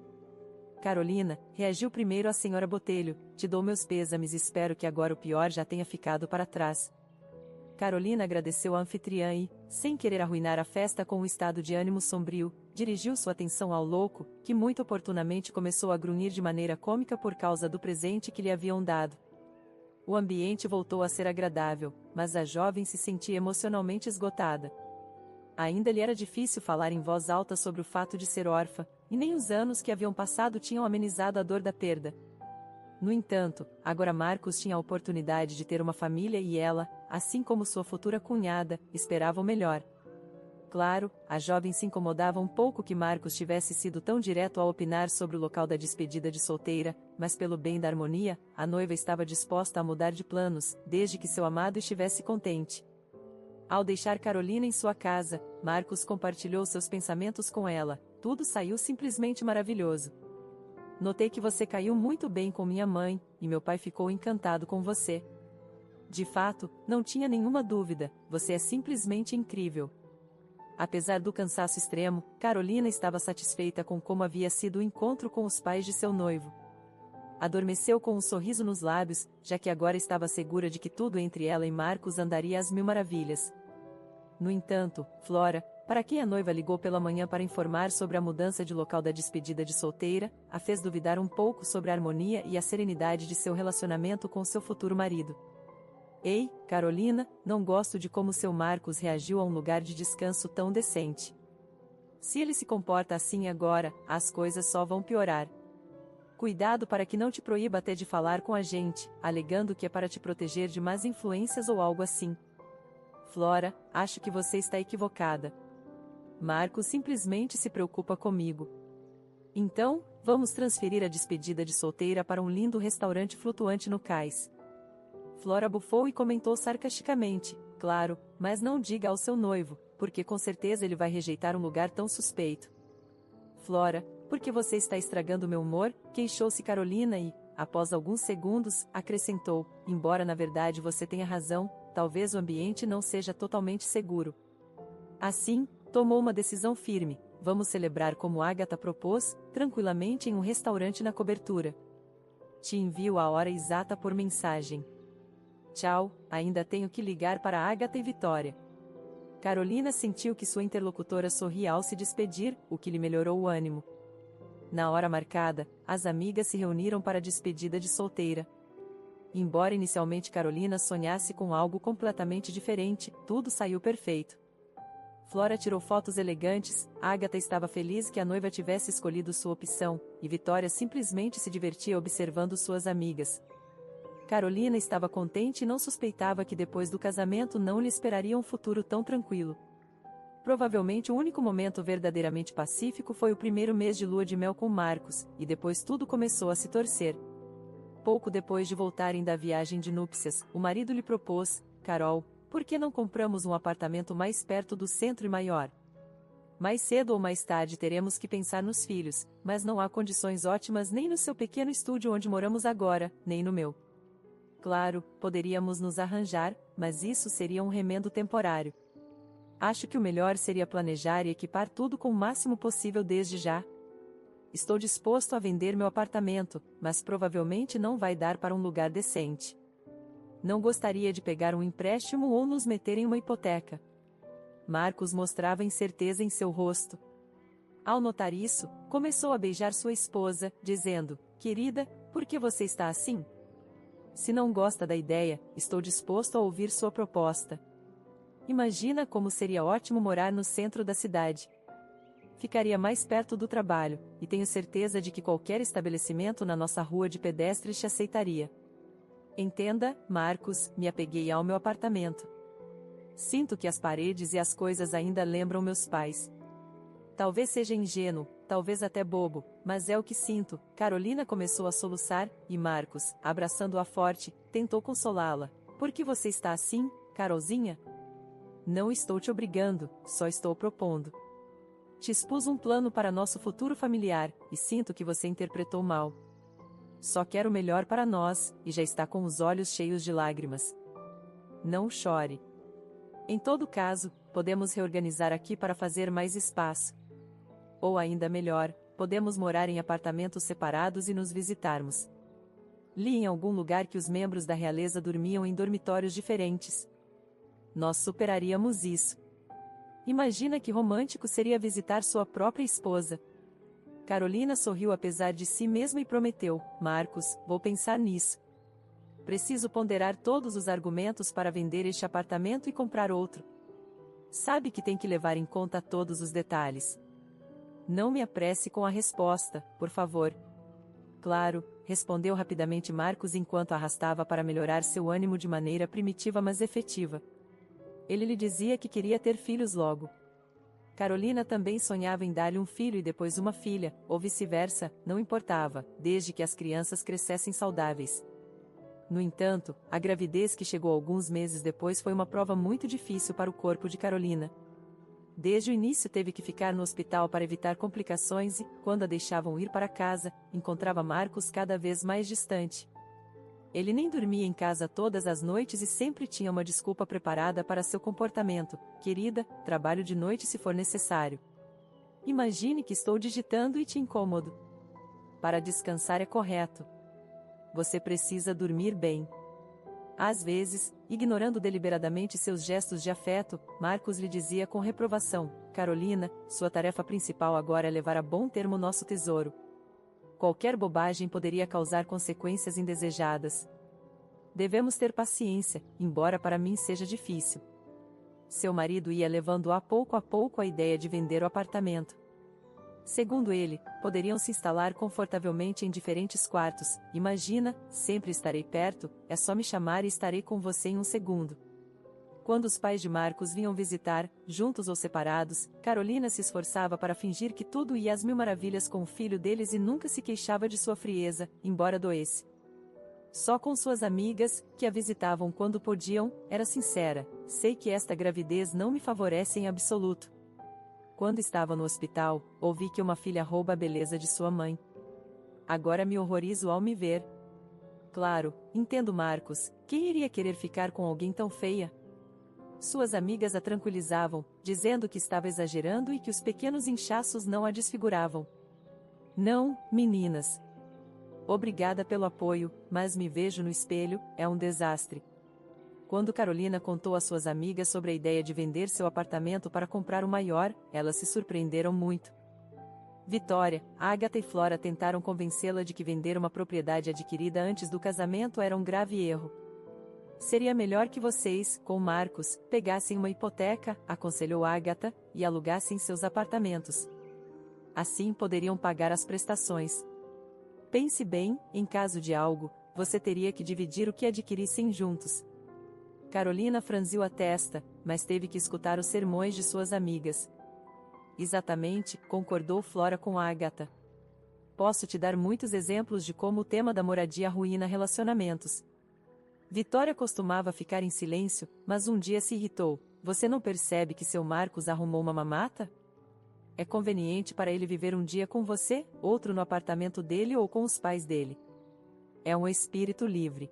Carolina, reagiu primeiro a senhora Botelho, te dou meus pêsames e espero que agora o pior já tenha ficado para trás. Carolina agradeceu à anfitriã e, sem querer arruinar a festa com um estado de ânimo sombrio, dirigiu sua atenção ao louco, que muito oportunamente começou a grunhir de maneira cômica por causa do presente que lhe haviam dado. O ambiente voltou a ser agradável, mas a jovem se sentia emocionalmente esgotada. Ainda lhe era difícil falar em voz alta sobre o fato de ser órfã, e nem os anos que haviam passado tinham amenizado a dor da perda. No entanto, agora Marcos tinha a oportunidade de ter uma família e ela, assim como sua futura cunhada, esperava o melhor. Claro, a jovem se incomodava um pouco que Marcos tivesse sido tão direto ao opinar sobre o local da despedida de solteira, mas pelo bem da harmonia, a noiva estava disposta a mudar de planos, desde que seu amado estivesse contente. Ao deixar Carolina em sua casa, Marcos compartilhou seus pensamentos com ela, tudo saiu simplesmente maravilhoso. Notei que você caiu muito bem com minha mãe, e meu pai ficou encantado com você. De fato, não tinha nenhuma dúvida, você é simplesmente incrível. Apesar do cansaço extremo, Carolina estava satisfeita com como havia sido o encontro com os pais de seu noivo. Adormeceu com um sorriso nos lábios, já que agora estava segura de que tudo entre ela e Marcos andaria às mil maravilhas. No entanto, Flora, para quem a noiva ligou pela manhã para informar sobre a mudança de local da despedida de solteira, a fez duvidar um pouco sobre a harmonia e a serenidade de seu relacionamento com seu futuro marido. Ei, Carolina, não gosto de como seu Marcos reagiu a um lugar de descanso tão decente. Se ele se comporta assim agora, as coisas só vão piorar. Cuidado para que não te proíba até de falar com a gente, alegando que é para te proteger de más influências ou algo assim. Flora, acho que você está equivocada. Marcos simplesmente se preocupa comigo. Então, vamos transferir a despedida de solteira para um lindo restaurante flutuante no cais. Flora bufou e comentou sarcasticamente, claro, mas não diga ao seu noivo, porque com certeza ele vai rejeitar um lugar tão suspeito. Flora, por que você está estragando meu humor? Queixou-se Carolina e, após alguns segundos, acrescentou, embora na verdade você tenha razão, talvez o ambiente não seja totalmente seguro. Assim, tomou uma decisão firme, vamos celebrar como Ágata propôs, tranquilamente em um restaurante na cobertura. Te envio a hora exata por mensagem. Tchau, ainda tenho que ligar para Ágata e Vitória. Carolina sentiu que sua interlocutora sorria ao se despedir, o que lhe melhorou o ânimo. Na hora marcada, as amigas se reuniram para a despedida de solteira. Embora inicialmente Carolina sonhasse com algo completamente diferente, tudo saiu perfeito. Flora tirou fotos elegantes, Ágata estava feliz que a noiva tivesse escolhido sua opção, e Vitória simplesmente se divertia observando suas amigas. Carolina estava contente e não suspeitava que depois do casamento não lhe esperaria um futuro tão tranquilo. Provavelmente o único momento verdadeiramente pacífico foi o primeiro mês de lua de mel com Marcos, e depois tudo começou a se torcer. Pouco depois de voltarem da viagem de núpcias, o marido lhe propôs, Carol, por que não compramos um apartamento mais perto do centro e maior? Mais cedo ou mais tarde teremos que pensar nos filhos, mas não há condições ótimas nem no seu pequeno estúdio onde moramos agora, nem no meu. Claro, poderíamos nos arranjar, mas isso seria um remendo temporário. Acho que o melhor seria planejar e equipar tudo com o máximo possível desde já. Estou disposto a vender meu apartamento, mas provavelmente não vai dar para um lugar decente. Não gostaria de pegar um empréstimo ou nos meter em uma hipoteca. Marcos mostrava incerteza em seu rosto. Ao notar isso, começou a beijar sua esposa, dizendo, querida, por que você está assim? Se não gosta da ideia, estou disposto a ouvir sua proposta. Imagina como seria ótimo morar no centro da cidade. Ficaria mais perto do trabalho, e tenho certeza de que qualquer estabelecimento na nossa rua de pedestres te aceitaria. Entenda, Marcos, me apeguei ao meu apartamento. Sinto que as paredes e as coisas ainda lembram meus pais. Talvez seja ingênuo, talvez até bobo, mas é o que sinto. Carolina começou a soluçar, e Marcos, abraçando-a forte, tentou consolá-la. Por que você está assim, Carolzinha? Não estou te obrigando, só estou propondo. Te expus um plano para nosso futuro familiar, e sinto que você interpretou mal. Só quero o melhor para nós, e já está com os olhos cheios de lágrimas. Não chore. Em todo caso, podemos reorganizar aqui para fazer mais espaço. Ou ainda melhor, podemos morar em apartamentos separados e nos visitarmos. Li em algum lugar que os membros da realeza dormiam em dormitórios diferentes. Nós superaríamos isso. Imagina que romântico seria visitar sua própria esposa. Carolina sorriu apesar de si mesma e prometeu: Marcos, vou pensar nisso. Preciso ponderar todos os argumentos para vender este apartamento e comprar outro. Sabe que tem que levar em conta todos os detalhes. Não me apresse com a resposta, por favor. Claro, respondeu rapidamente Marcos enquanto arrastava para melhorar seu ânimo de maneira primitiva mas efetiva. Ele lhe dizia que queria ter filhos logo. Carolina também sonhava em dar-lhe um filho e depois uma filha, ou vice-versa, não importava, desde que as crianças crescessem saudáveis. No entanto, a gravidez que chegou alguns meses depois foi uma prova muito difícil para o corpo de Carolina. Desde o início teve que ficar no hospital para evitar complicações e, quando a deixavam ir para casa, encontrava Marcos cada vez mais distante. Ele nem dormia em casa todas as noites e sempre tinha uma desculpa preparada para seu comportamento. Querida, trabalho de noite se for necessário. Imagine que estou digitando e te incomodo. Para descansar é correto. Você precisa dormir bem. Às vezes, ignorando deliberadamente seus gestos de afeto, Marcos lhe dizia com reprovação: Carolina, sua tarefa principal agora é levar a bom termo nosso tesouro. Qualquer bobagem poderia causar consequências indesejadas. Devemos ter paciência, embora para mim seja difícil. Seu marido ia levando a pouco a ideia de vender o apartamento. Segundo ele, poderiam se instalar confortavelmente em diferentes quartos. Imagina, sempre estarei perto, é só me chamar e estarei com você em um segundo. Quando os pais de Marcos vinham visitar, juntos ou separados, Carolina se esforçava para fingir que tudo ia às mil maravilhas com o filho deles e nunca se queixava de sua frieza, embora doesse. Só com suas amigas, que a visitavam quando podiam, era sincera: sei que esta gravidez não me favorece em absoluto. Quando estava no hospital, ouvi que uma filha rouba a beleza de sua mãe. Agora me horrorizo ao me ver. Claro, entendo Marcos, quem iria querer ficar com alguém tão feia? Suas amigas a tranquilizavam, dizendo que estava exagerando e que os pequenos inchaços não a desfiguravam. Não, meninas. Obrigada pelo apoio, mas me vejo no espelho, é um desastre. Quando Carolina contou às suas amigas sobre a ideia de vender seu apartamento para comprar o maior, elas se surpreenderam muito. Vitória, Agatha e Flora tentaram convencê-la de que vender uma propriedade adquirida antes do casamento era um grave erro. Seria melhor que vocês, com Marcos, pegassem uma hipoteca, aconselhou Agatha, e alugassem seus apartamentos. Assim poderiam pagar as prestações. Pense bem, em caso de algo, você teria que dividir o que adquirissem juntos. Carolina franziu a testa, mas teve que escutar os sermões de suas amigas. Exatamente, concordou Flora com Agatha. Posso te dar muitos exemplos de como o tema da moradia arruína relacionamentos. Vitória costumava ficar em silêncio, mas um dia se irritou. Você não percebe que seu Marcos arrumou uma mamata? É conveniente para ele viver um dia com você, outro no apartamento dele ou com os pais dele. É um espírito livre.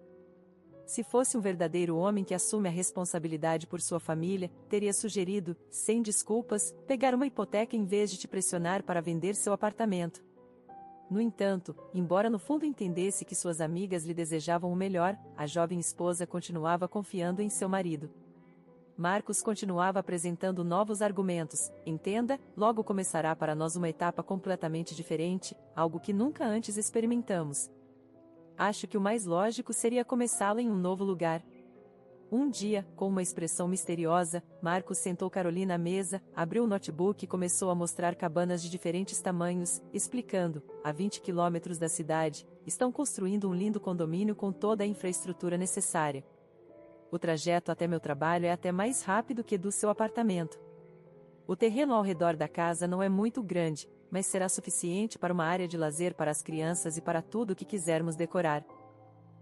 Se fosse um verdadeiro homem que assume a responsabilidade por sua família, teria sugerido, sem desculpas, pegar uma hipoteca em vez de te pressionar para vender seu apartamento. No entanto, embora no fundo entendesse que suas amigas lhe desejavam o melhor, a jovem esposa continuava confiando em seu marido. Marcos continuava apresentando novos argumentos. Entenda, logo começará para nós uma etapa completamente diferente, algo que nunca antes experimentamos. Acho que o mais lógico seria começá-la em um novo lugar. Um dia, com uma expressão misteriosa, Marcos sentou Carolina à mesa, abriu o notebook e começou a mostrar cabanas de diferentes tamanhos, explicando: a 20 quilômetros da cidade, estão construindo um lindo condomínio com toda a infraestrutura necessária. O trajeto até meu trabalho é até mais rápido que do seu apartamento. O terreno ao redor da casa não é muito grande, mas será suficiente para uma área de lazer para as crianças e para tudo o que quisermos decorar.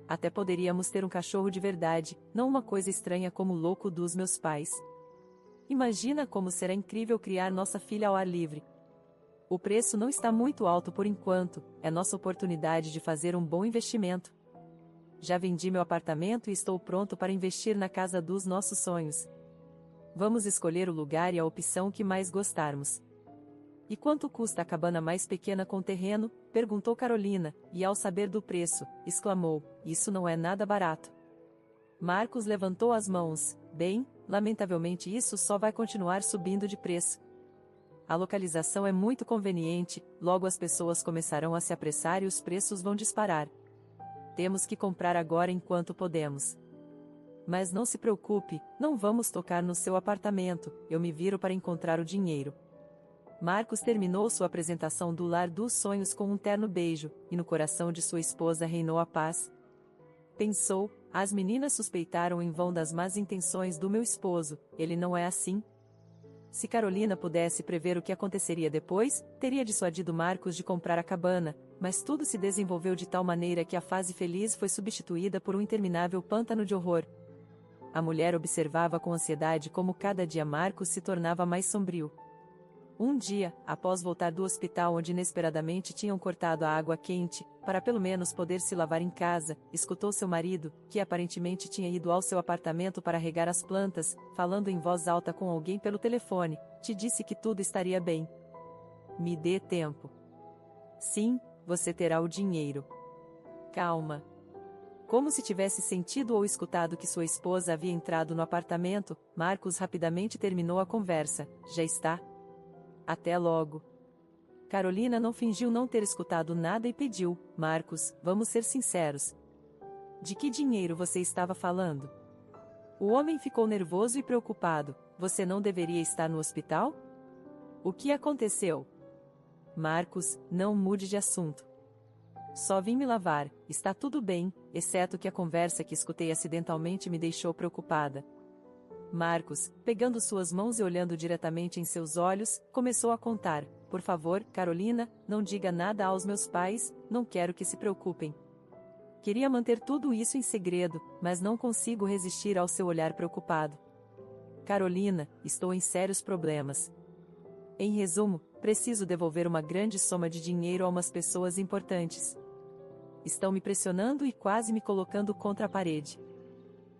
Até poderíamos ter um cachorro de verdade, não uma coisa estranha como o louco dos meus pais. Imagina como será incrível criar nossa filha ao ar livre. O preço não está muito alto por enquanto, é nossa oportunidade de fazer um bom investimento. Já vendi meu apartamento e estou pronto para investir na casa dos nossos sonhos. Vamos escolher o lugar e a opção que mais gostarmos. E quanto custa a cabana mais pequena com terreno? Perguntou Carolina, e ao saber do preço, exclamou: isso não é nada barato. Marcos levantou as mãos: bem, lamentavelmente isso só vai continuar subindo de preço. A localização é muito conveniente, logo as pessoas começarão a se apressar e os preços vão disparar. Temos que comprar agora enquanto podemos. Mas não se preocupe, não vamos tocar no seu apartamento, eu me viro para encontrar o dinheiro. Marcos terminou sua apresentação do lar dos sonhos com um terno beijo, e no coração de sua esposa reinou a paz. Pensou: as meninas suspeitaram em vão das más intenções do meu esposo, ele não é assim. Se Carolina pudesse prever o que aconteceria depois, teria dissuadido Marcos de comprar a cabana, mas tudo se desenvolveu de tal maneira que a fase feliz foi substituída por um interminável pântano de horror. A mulher observava com ansiedade como cada dia Marcos se tornava mais sombrio. Um dia, após voltar do hospital onde inesperadamente tinham cortado a água quente, para pelo menos poder se lavar em casa, escutou seu marido, que aparentemente tinha ido ao seu apartamento para regar as plantas, falando em voz alta com alguém pelo telefone: te disse que tudo estaria bem. Me dê tempo. Sim, você terá o dinheiro. Calma. Como se tivesse sentido ou escutado que sua esposa havia entrado no apartamento, Marcos rapidamente terminou a conversa: já está? Até logo. Carolina não fingiu não ter escutado nada e pediu: Marcos, vamos ser sinceros. De que dinheiro você estava falando? O homem ficou nervoso e preocupado: você não deveria estar no hospital? O que aconteceu? Marcos, não mude de assunto. Só vim me lavar, está tudo bem, exceto que a conversa que escutei acidentalmente me deixou preocupada. Marcos, pegando suas mãos e olhando diretamente em seus olhos, começou a contar: por favor, Carolina, não diga nada aos meus pais, não quero que se preocupem. Queria manter tudo isso em segredo, mas não consigo resistir ao seu olhar preocupado. Carolina, estou em sérios problemas. Em resumo, preciso devolver uma grande soma de dinheiro a umas pessoas importantes. Estão me pressionando e quase me colocando contra a parede.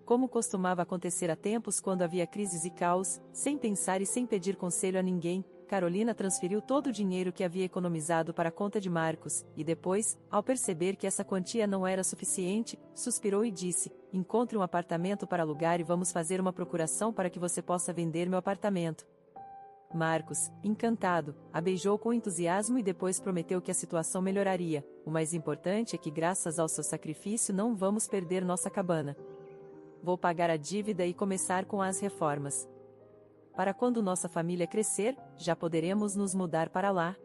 Como costumava acontecer há tempos quando havia crises e caos, sem pensar e sem pedir conselho a ninguém, Carolina transferiu todo o dinheiro que havia economizado para a conta de Marcos, e depois, ao perceber que essa quantia não era suficiente, suspirou e disse: encontre um apartamento para alugar e vamos fazer uma procuração para que você possa vender meu apartamento. Marcos, encantado, a beijou com entusiasmo e depois prometeu que a situação melhoraria. O mais importante é que graças ao seu sacrifício não vamos perder nossa cabana. Vou pagar a dívida e começar com as reformas. Para quando nossa família crescer, já poderemos nos mudar para lá.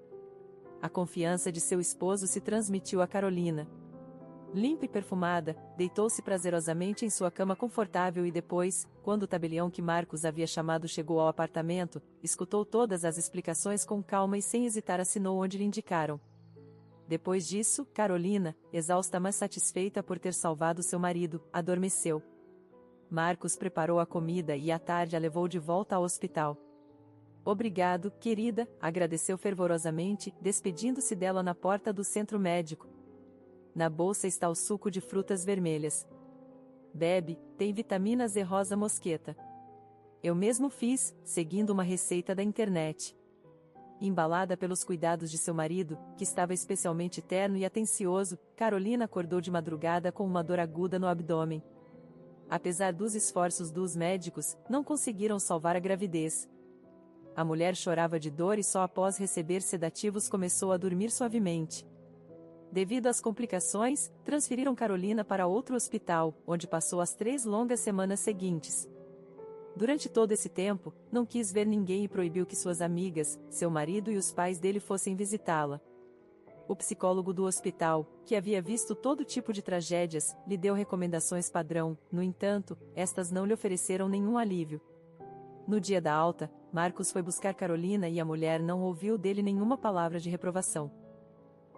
A confiança de seu esposo se transmitiu a Carolina. Limpa e perfumada, deitou-se prazerosamente em sua cama confortável e depois, quando o tabelião que Marcos havia chamado chegou ao apartamento, escutou todas as explicações com calma e sem hesitar assinou onde lhe indicaram. Depois disso, Carolina, exausta mas satisfeita por ter salvado seu marido, adormeceu. Marcos preparou a comida e à tarde a levou de volta ao hospital. Obrigado, querida, agradeceu fervorosamente, despedindo-se dela na porta do centro médico. Na bolsa está o suco de frutas vermelhas. Bebe, tem vitaminas e rosa mosqueta. Eu mesmo fiz, seguindo uma receita da internet. Embalada pelos cuidados de seu marido, que estava especialmente terno e atencioso, Carolina acordou de madrugada com uma dor aguda no abdômen. Apesar dos esforços dos médicos, não conseguiram salvar a gravidez. A mulher chorava de dor e só após receber sedativos começou a dormir suavemente. Devido às complicações, transferiram Carolina para outro hospital, onde passou as 3 longas semanas seguintes. Durante todo esse tempo, não quis ver ninguém e proibiu que suas amigas, seu marido e os pais dele fossem visitá-la. O psicólogo do hospital, que havia visto todo tipo de tragédias, lhe deu recomendações padrão, no entanto, estas não lhe ofereceram nenhum alívio. No dia da alta, Marcos foi buscar Carolina e a mulher não ouviu dele nenhuma palavra de reprovação.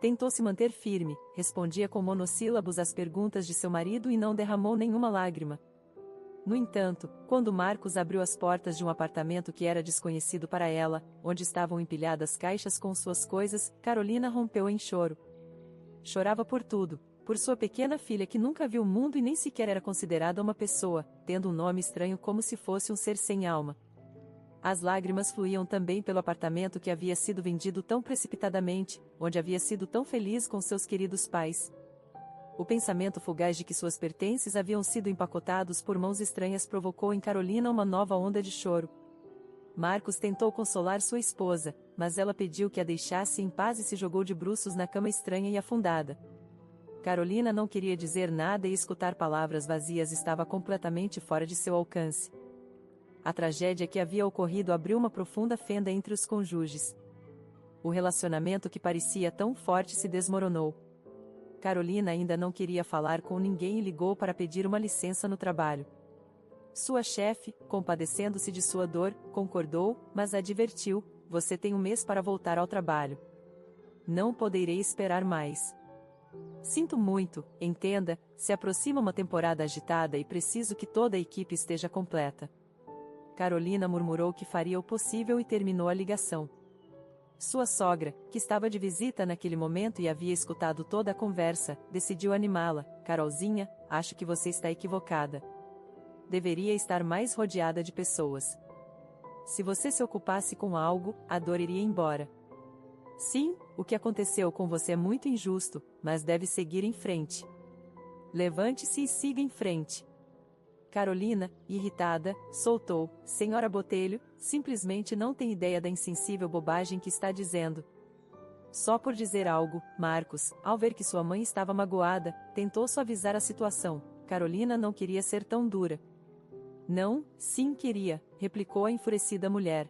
Tentou se manter firme, respondia com monossílabos às perguntas de seu marido e não derramou nenhuma lágrima. No entanto, quando Marcos abriu as portas de um apartamento que era desconhecido para ela, onde estavam empilhadas caixas com suas coisas, Carolina rompeu em choro. Chorava por tudo, por sua pequena filha que nunca viu o mundo e nem sequer era considerada uma pessoa, tendo um nome estranho como se fosse um ser sem alma. As lágrimas fluíam também pelo apartamento que havia sido vendido tão precipitadamente, onde havia sido tão feliz com seus queridos pais. O pensamento fugaz de que suas pertences haviam sido empacotados por mãos estranhas provocou em Carolina uma nova onda de choro. Marcos tentou consolar sua esposa, mas ela pediu que a deixasse em paz e se jogou de bruços na cama estranha e afundada. Carolina não queria dizer nada e escutar palavras vazias estava completamente fora de seu alcance. A tragédia que havia ocorrido abriu uma profunda fenda entre os cônjuges. O relacionamento que parecia tão forte se desmoronou. Carolina ainda não queria falar com ninguém e ligou para pedir uma licença no trabalho. Sua chefe, compadecendo-se de sua dor, concordou, mas advertiu: "Você tem um mês para voltar ao trabalho. Não poderei esperar mais. Sinto muito, entenda, se aproxima uma temporada agitada e preciso que toda a equipe esteja completa." Carolina murmurou que faria o possível e terminou a ligação. Sua sogra, que estava de visita naquele momento e havia escutado toda a conversa, decidiu animá-la: "Carolzinha, acho que você está equivocada. Deveria estar mais rodeada de pessoas. Se você se ocupasse com algo, a dor iria embora. Sim, o que aconteceu com você é muito injusto, mas deve seguir em frente. Levante-se e siga em frente." Carolina, irritada, soltou: "Senhora Botelho, simplesmente não tem ideia da insensível bobagem que está dizendo." Só por dizer algo, Marcos, ao ver que sua mãe estava magoada, tentou suavizar a situação. Carolina não queria ser tão dura. "Não, sim queria", replicou a enfurecida mulher.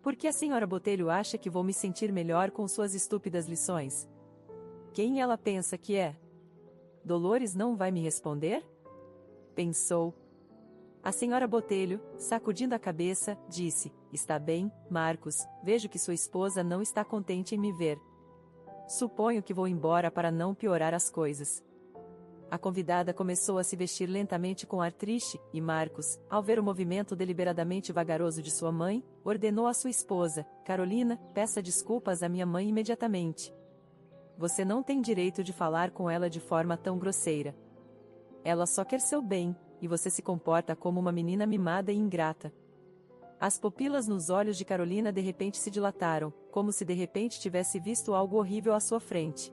"Por que a senhora Botelho acha que vou me sentir melhor com suas estúpidas lições? Quem ela pensa que é? Dolores não vai me responder?" Pensou. A senhora Botelho, sacudindo a cabeça, disse: "Está bem, Marcos, vejo que sua esposa não está contente em me ver. Suponho que vou embora para não piorar as coisas." A convidada começou a se vestir lentamente com ar triste, e Marcos, ao ver o movimento deliberadamente vagaroso de sua mãe, ordenou à sua esposa: "Carolina, peça desculpas à minha mãe imediatamente. Você não tem direito de falar com ela de forma tão grosseira. Ela só quer seu bem, e você se comporta como uma menina mimada e ingrata." As pupilas nos olhos de Carolina de repente se dilataram, como se de repente tivesse visto algo horrível à sua frente.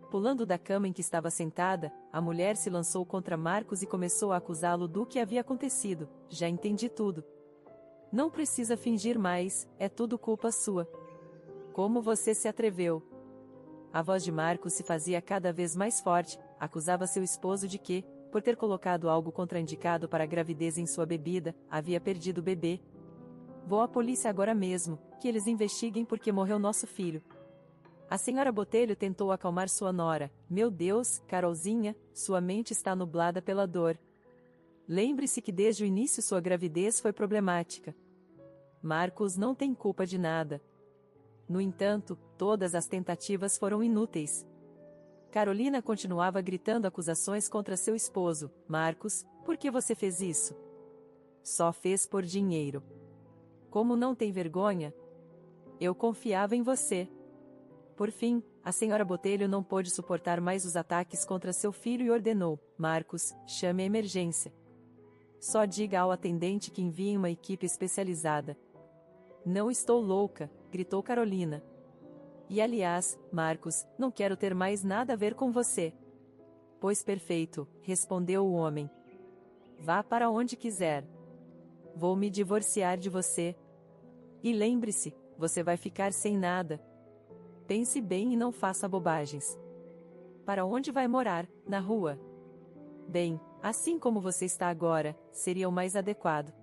Pulando da cama em que estava sentada, a mulher se lançou contra Marcos e começou a acusá-lo do que havia acontecido. "Já entendi tudo. Não precisa fingir mais, é tudo culpa sua. Como você se atreveu?" A voz de Marcos se fazia cada vez mais forte, acusava seu esposo de que, por ter colocado algo contraindicado para a gravidez em sua bebida, havia perdido o bebê. "Vou à polícia agora mesmo, que eles investiguem porque morreu nosso filho." A senhora Botelho tentou acalmar sua nora: "Meu Deus, Carolzinha, sua mente está nublada pela dor. Lembre-se que desde o início sua gravidez foi problemática. Marcos não tem culpa de nada." No entanto, todas as tentativas foram inúteis. Carolina continuava gritando acusações contra seu esposo: "Marcos, por que você fez isso? Só fez por dinheiro. Como não tem vergonha? Eu confiava em você." Por fim, a senhora Botelho não pôde suportar mais os ataques contra seu filho e ordenou: "Marcos, chame a emergência. Só diga ao atendente que enviem uma equipe especializada." "Não estou louca", gritou Carolina. "E aliás, Marcos, não quero ter mais nada a ver com você." "Pois perfeito", respondeu o homem. "Vá para onde quiser. Vou me divorciar de você. E lembre-se, você vai ficar sem nada. Pense bem e não faça bobagens." para onde vai morar? Na rua? Bem, assim como você está agora, seria o mais adequado.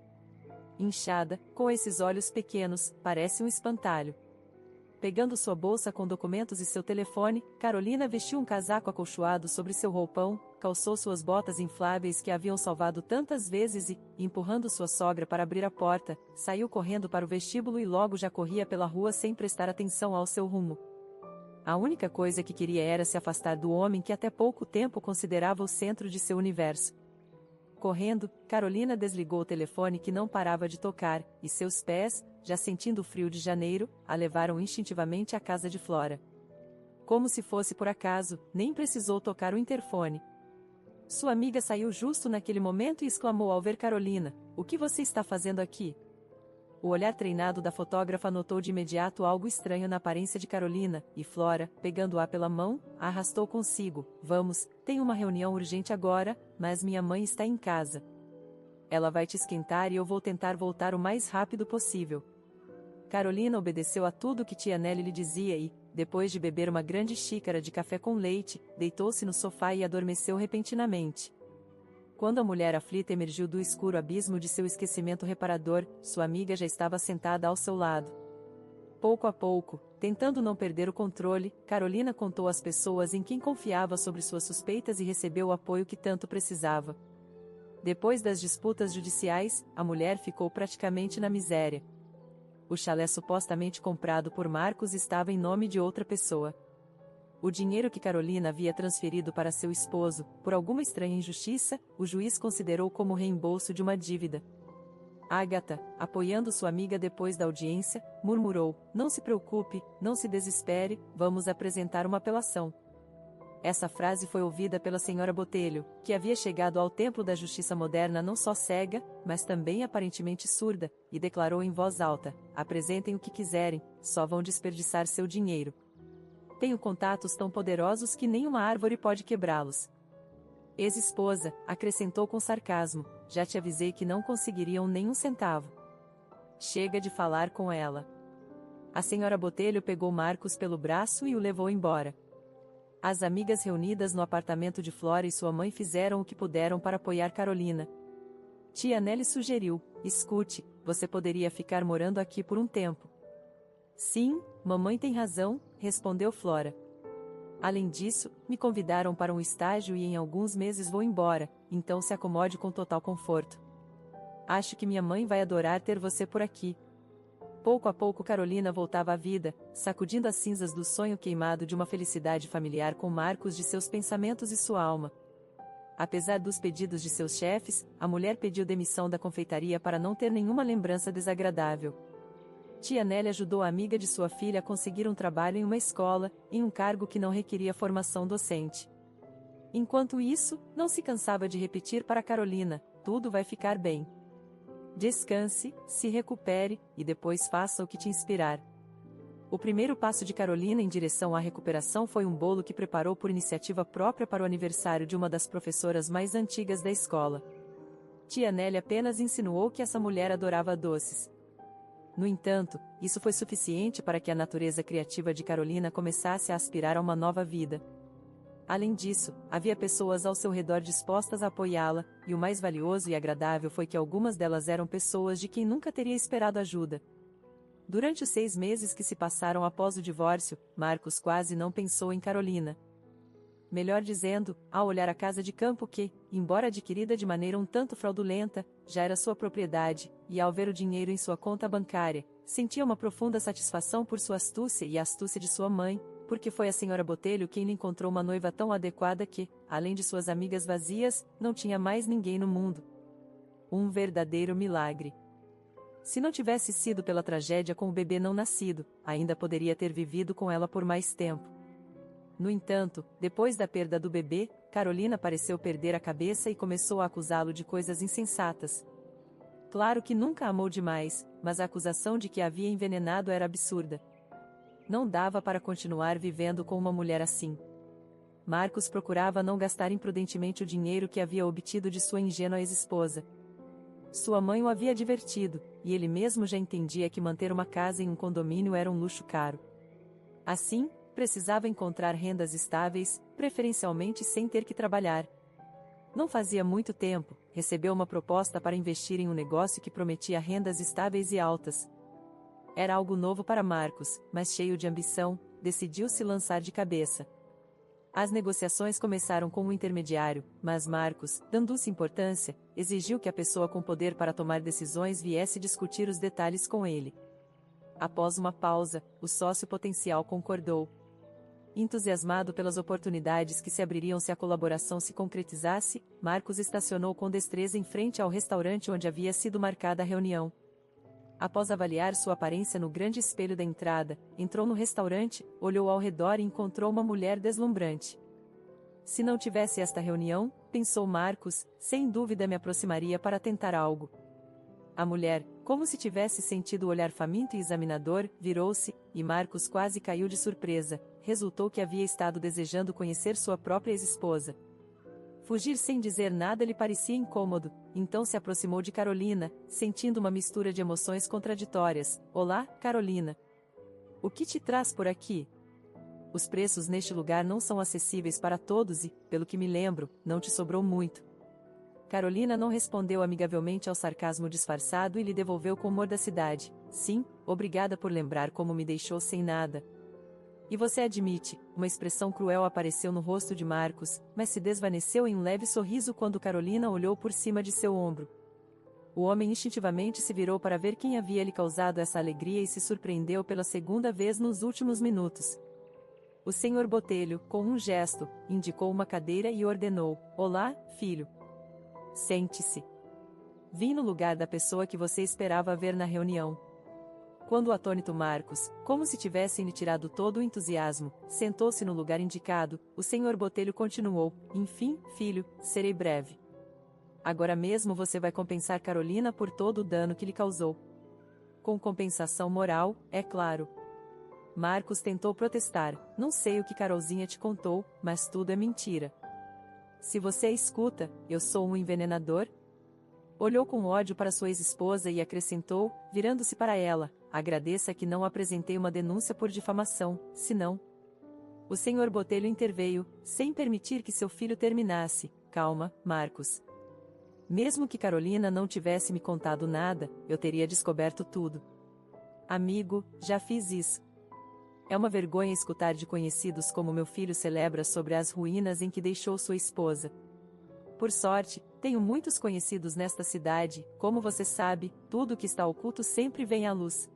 Inchada, com esses olhos pequenos, parece um espantalho. Pegando sua bolsa com documentos e seu telefone, Carolina vestiu um casaco acolchoado sobre seu roupão, calçou suas botas infláveis que a haviam salvado tantas vezes e, empurrando sua sogra para abrir a porta, saiu correndo para o vestíbulo e logo já corria pela rua sem prestar atenção ao seu rumo. A única coisa que queria era se afastar do homem que até pouco tempo considerava o centro de seu universo. Correndo, Carolina desligou o telefone que não parava de tocar, e seus pés, já sentindo o frio de janeiro, a levaram instintivamente à casa de Flora. Como se fosse por acaso, nem precisou tocar o interfone. Sua amiga saiu justo naquele momento e exclamou ao ver Carolina: "O que você está fazendo aqui?" O olhar treinado da fotógrafa notou de imediato algo estranho na aparência de Carolina, e Flora, pegando-a pela mão, a arrastou consigo. "Vamos, tenho uma reunião urgente agora, mas minha mãe está em casa. Ela vai te esquentar e eu vou tentar voltar o mais rápido possível." Carolina obedeceu a tudo que tia Nelly lhe dizia e, depois de beber uma grande xícara de café com leite, deitou-se no sofá e adormeceu repentinamente. Quando a mulher aflita emergiu do escuro abismo de seu esquecimento reparador, sua amiga já estava sentada ao seu lado. Pouco a pouco, tentando não perder o controle, Carolina contou às pessoas em quem confiava sobre suas suspeitas e recebeu o apoio que tanto precisava. Depois das disputas judiciais, a mulher ficou praticamente na miséria. O chalé supostamente comprado por Marcos estava em nome de outra pessoa. O dinheiro que Carolina havia transferido para seu esposo, por alguma estranha injustiça, o juiz considerou como reembolso de uma dívida. Agatha, apoiando sua amiga depois da audiência, murmurou: "Não se preocupe, não se desespere, vamos apresentar uma apelação." Essa frase foi ouvida pela senhora Botelho, que havia chegado ao templo da justiça moderna não só cega, mas também aparentemente surda, e declarou em voz alta: "Apresentem o que quiserem, só vão desperdiçar seu dinheiro. Tenho contatos tão poderosos que nenhuma árvore pode quebrá-los." Ex-esposa, acrescentou com sarcasmo: "Já te avisei que não conseguiriam nem um centavo. Chega de falar com ela." A senhora Botelho pegou Marcos pelo braço e o levou embora. As amigas reunidas no apartamento de Flora e sua mãe fizeram o que puderam para apoiar Carolina. Tia Nelly sugeriu: "Escute, você poderia ficar morando aqui por um tempo." "Sim, mamãe tem razão", respondeu Flora. "Além disso, me convidaram para um estágio e em alguns meses vou embora, então se acomode com total conforto. Acho que minha mãe vai adorar ter você por aqui." Pouco a pouco Carolina voltava à vida, sacudindo as cinzas do sonho queimado de uma felicidade familiar com Marcos de seus pensamentos e sua alma. Apesar dos pedidos de seus chefes, a mulher pediu demissão da confeitaria para não ter nenhuma lembrança desagradável. Tia Nelly ajudou a amiga de sua filha a conseguir um trabalho em uma escola, em um cargo que não requeria formação docente. Enquanto isso, não se cansava de repetir para Carolina: "Tudo vai ficar bem. Descanse, se recupere, e depois faça o que te inspirar." O primeiro passo de Carolina em direção à recuperação foi um bolo que preparou por iniciativa própria para o aniversário de uma das professoras mais antigas da escola. Tia Nelly apenas insinuou que essa mulher adorava doces. No entanto, isso foi suficiente para que a natureza criativa de Carolina começasse a aspirar a uma nova vida. Além disso, havia pessoas ao seu redor dispostas a apoiá-la, e o mais valioso e agradável foi que algumas delas eram pessoas de quem nunca teria esperado ajuda. Durante os 6 meses que se passaram após o divórcio, Marcos quase não pensou em Carolina. Melhor dizendo, ao olhar a casa de campo que, embora adquirida de maneira um tanto fraudulenta, já era sua propriedade, e ao ver o dinheiro em sua conta bancária, sentia uma profunda satisfação por sua astúcia e a astúcia de sua mãe, porque foi a senhora Botelho quem lhe encontrou uma noiva tão adequada que, além de suas amigas vazias, não tinha mais ninguém no mundo. Um verdadeiro milagre. Se não tivesse sido pela tragédia com o bebê não nascido, ainda poderia ter vivido com ela por mais tempo. No entanto, depois da perda do bebê, Carolina pareceu perder a cabeça e começou a acusá-lo de coisas insensatas. Claro que nunca amou demais, mas a acusação de que a havia envenenado era absurda. Não dava para continuar vivendo com uma mulher assim. Marcos procurava não gastar imprudentemente o dinheiro que havia obtido de sua ingênua ex-esposa. Sua mãe o havia advertido, e ele mesmo já entendia que manter uma casa em um condomínio era um luxo caro. Assim, precisava encontrar rendas estáveis, preferencialmente sem ter que trabalhar. Não fazia muito tempo, recebeu uma proposta para investir em um negócio que prometia rendas estáveis e altas. Era algo novo para Marcos, mas cheio de ambição, decidiu se lançar de cabeça. As negociações começaram com um intermediário, mas Marcos, dando-se importância, exigiu que a pessoa com poder para tomar decisões viesse discutir os detalhes com ele. Após uma pausa, o sócio potencial concordou. Entusiasmado pelas oportunidades que se abririam se a colaboração se concretizasse, Marcos estacionou com destreza em frente ao restaurante onde havia sido marcada a reunião. Após avaliar sua aparência no grande espelho da entrada, entrou no restaurante, olhou ao redor e encontrou uma mulher deslumbrante. Se não tivesse esta reunião, pensou Marcos, sem dúvida me aproximaria para tentar algo. A mulher, como se tivesse sentido o olhar faminto e examinador, virou-se, e Marcos quase caiu de surpresa. Resultou que havia estado desejando conhecer sua própria ex-esposa. Fugir sem dizer nada lhe parecia incômodo, então se aproximou de Carolina, sentindo uma mistura de emoções contraditórias. Olá, Carolina. O que te traz por aqui? Os preços neste lugar não são acessíveis para todos e, pelo que me lembro, não te sobrou muito. Carolina não respondeu amigavelmente ao sarcasmo disfarçado e lhe devolveu com mordacidade. Sim, obrigada por lembrar como me deixou sem nada. E você admite, uma expressão cruel apareceu no rosto de Marcos, mas se desvaneceu em um leve sorriso quando Carolina olhou por cima de seu ombro. O homem instintivamente se virou para ver quem havia lhe causado essa alegria e se surpreendeu pela segunda vez nos últimos minutos. O senhor Botelho, com um gesto, indicou uma cadeira e ordenou: Olá, filho. Sente-se. Vim no lugar da pessoa que você esperava ver na reunião. Quando o atônito Marcos, como se tivessem lhe tirado todo o entusiasmo, sentou-se no lugar indicado, o senhor Botelho continuou: Enfim, filho, serei breve. Agora mesmo você vai compensar Carolina por todo o dano que lhe causou. Com compensação moral, é claro. Marcos tentou protestar: Não sei o que Carolzinha te contou, mas tudo é mentira. Se você escuta, eu sou um envenenador? Olhou com ódio para sua ex-esposa e acrescentou, virando-se para ela: Agradeça que não apresentei uma denúncia por difamação, senão... O senhor Botelho interveio, sem permitir que seu filho terminasse. Calma, Marcos. Mesmo que Carolina não tivesse me contado nada, eu teria descoberto tudo. Amigo, já fiz isso. É uma vergonha escutar de conhecidos como meu filho celebra sobre as ruínas em que deixou sua esposa. Por sorte, tenho muitos conhecidos nesta cidade, como você sabe, tudo que está oculto sempre vem à luz.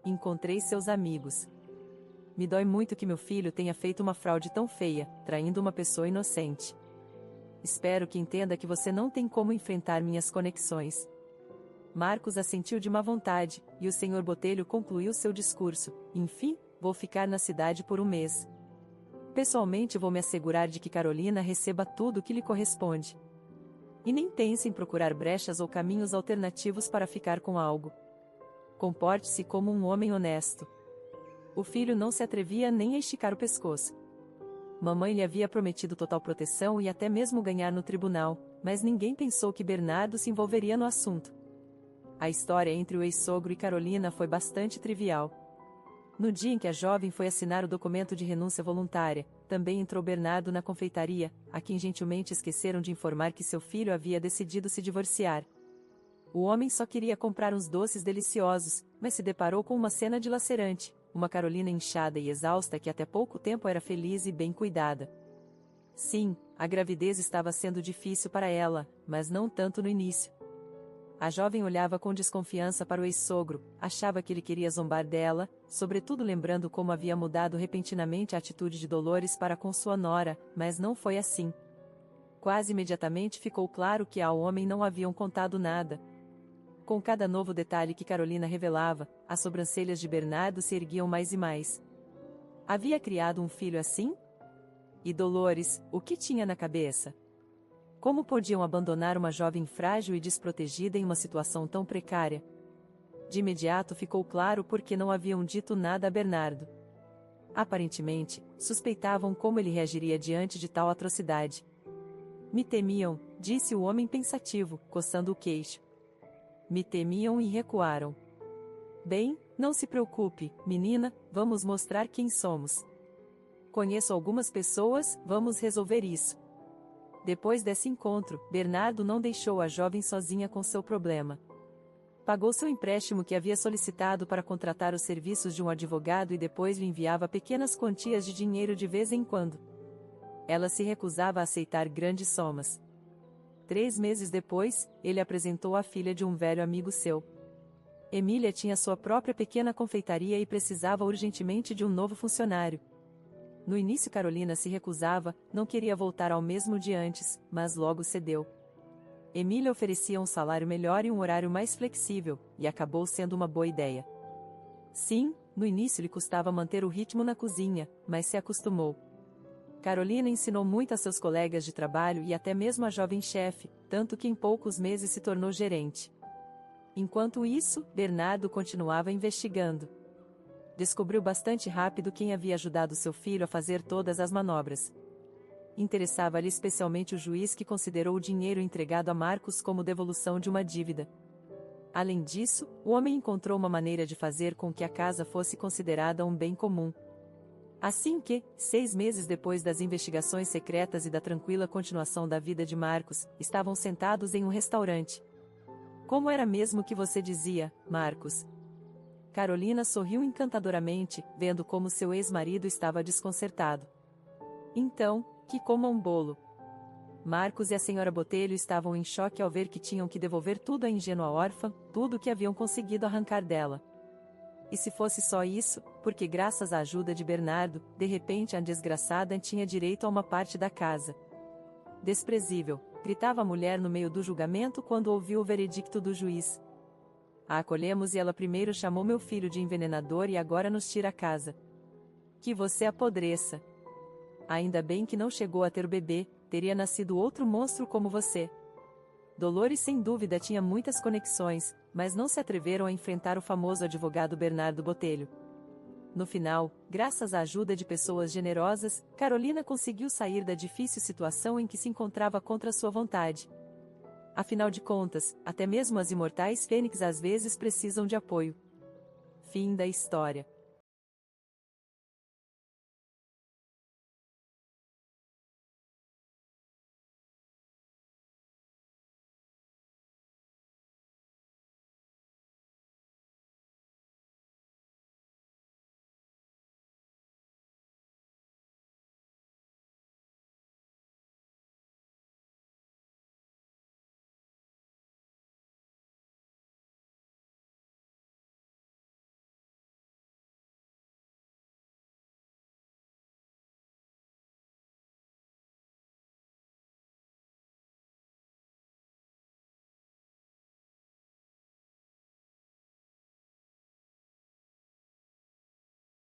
Encontrei seus amigos. Me dói muito que meu filho tenha feito uma fraude tão feia, traindo uma pessoa inocente. Espero que entenda que você não tem como enfrentar minhas conexões. Marcos assentiu de má vontade, e o senhor Botelho concluiu seu discurso: Enfim, vou ficar na cidade por um mês. Pessoalmente vou me assegurar de que Carolina receba tudo o que lhe corresponde. E nem pense em procurar brechas ou caminhos alternativos para ficar com algo. Comporte-se como um homem honesto. O filho não se atrevia nem a esticar o pescoço. Mamãe lhe havia prometido total proteção e até mesmo ganhar no tribunal, mas ninguém pensou que Bernardo se envolveria no assunto. A história entre o ex-sogro e Carolina foi bastante trivial. No dia em que a jovem foi assinar o documento de renúncia voluntária, também entrou Bernardo na confeitaria, a quem gentilmente esqueceram de informar que seu filho havia decidido se divorciar. O homem só queria comprar uns doces deliciosos, mas se deparou com uma cena dilacerante, uma Carolina inchada e exausta que até pouco tempo era feliz e bem cuidada. Sim, a gravidez estava sendo difícil para ela, mas não tanto no início. A jovem olhava com desconfiança para o ex-sogro, achava que ele queria zombar dela, sobretudo lembrando como havia mudado repentinamente a atitude de Dolores para com sua nora, mas não foi assim. Quase imediatamente ficou claro que ao homem não haviam contado nada. Com cada novo detalhe que Carolina revelava, as sobrancelhas de Bernardo se erguiam mais e mais. Havia criado um filho assim? E Dolores, o que tinha na cabeça? Como podiam abandonar uma jovem frágil e desprotegida em uma situação tão precária? De imediato ficou claro por que não haviam dito nada a Bernardo. Aparentemente, suspeitavam como ele reagiria diante de tal atrocidade. Me temiam, disse o homem pensativo, coçando o queixo. Me temiam e recuaram. Bem, não se preocupe, menina, vamos mostrar quem somos. Conheço algumas pessoas, vamos resolver isso. Depois desse encontro, Bernardo não deixou a jovem sozinha com seu problema. Pagou seu empréstimo que havia solicitado para contratar os serviços de um advogado e depois lhe enviava pequenas quantias de dinheiro de vez em quando. Ela se recusava a aceitar grandes somas. 3 meses depois, ele apresentou a filha de um velho amigo seu. Emília tinha sua própria pequena confeitaria e precisava urgentemente de um novo funcionário. No início Carolina se recusava, não queria voltar ao mesmo de antes, mas logo cedeu. Emília oferecia um salário melhor e um horário mais flexível, e acabou sendo uma boa ideia. Sim, no início lhe custava manter o ritmo na cozinha, mas se acostumou. Carolina ensinou muito a seus colegas de trabalho e até mesmo a jovem chefe, tanto que em poucos meses se tornou gerente. Enquanto isso, Bernardo continuava investigando. Descobriu bastante rápido quem havia ajudado seu filho a fazer todas as manobras. Interessava-lhe especialmente o juiz que considerou o dinheiro entregado a Marcos como devolução de uma dívida. Além disso, o homem encontrou uma maneira de fazer com que a casa fosse considerada um bem comum. Assim que, 6 meses depois das investigações secretas e da tranquila continuação da vida de Marcos, estavam sentados em um restaurante. Como era mesmo que você dizia, Marcos? Carolina sorriu encantadoramente, vendo como seu ex-marido estava desconcertado. Então, que coma um bolo. Marcos e a senhora Botelho estavam em choque ao ver que tinham que devolver tudo à ingênua órfã, tudo o que haviam conseguido arrancar dela. E se fosse só isso, porque graças à ajuda de Bernardo, de repente a desgraçada tinha direito a uma parte da casa. Desprezível, gritava a mulher no meio do julgamento quando ouviu o veredicto do juiz. A acolhemos e ela primeiro chamou meu filho de envenenador e agora nos tira a casa. Que você apodreça. Ainda bem que não chegou a ter bebê, teria nascido outro monstro como você. Dolores sem dúvida tinha muitas conexões, mas não se atreveram a enfrentar o famoso advogado Bernardo Botelho. No final, graças à ajuda de pessoas generosas, Carolina conseguiu sair da difícil situação em que se encontrava contra sua vontade. Afinal de contas, até mesmo as imortais fênix às vezes precisam de apoio. Fim da história.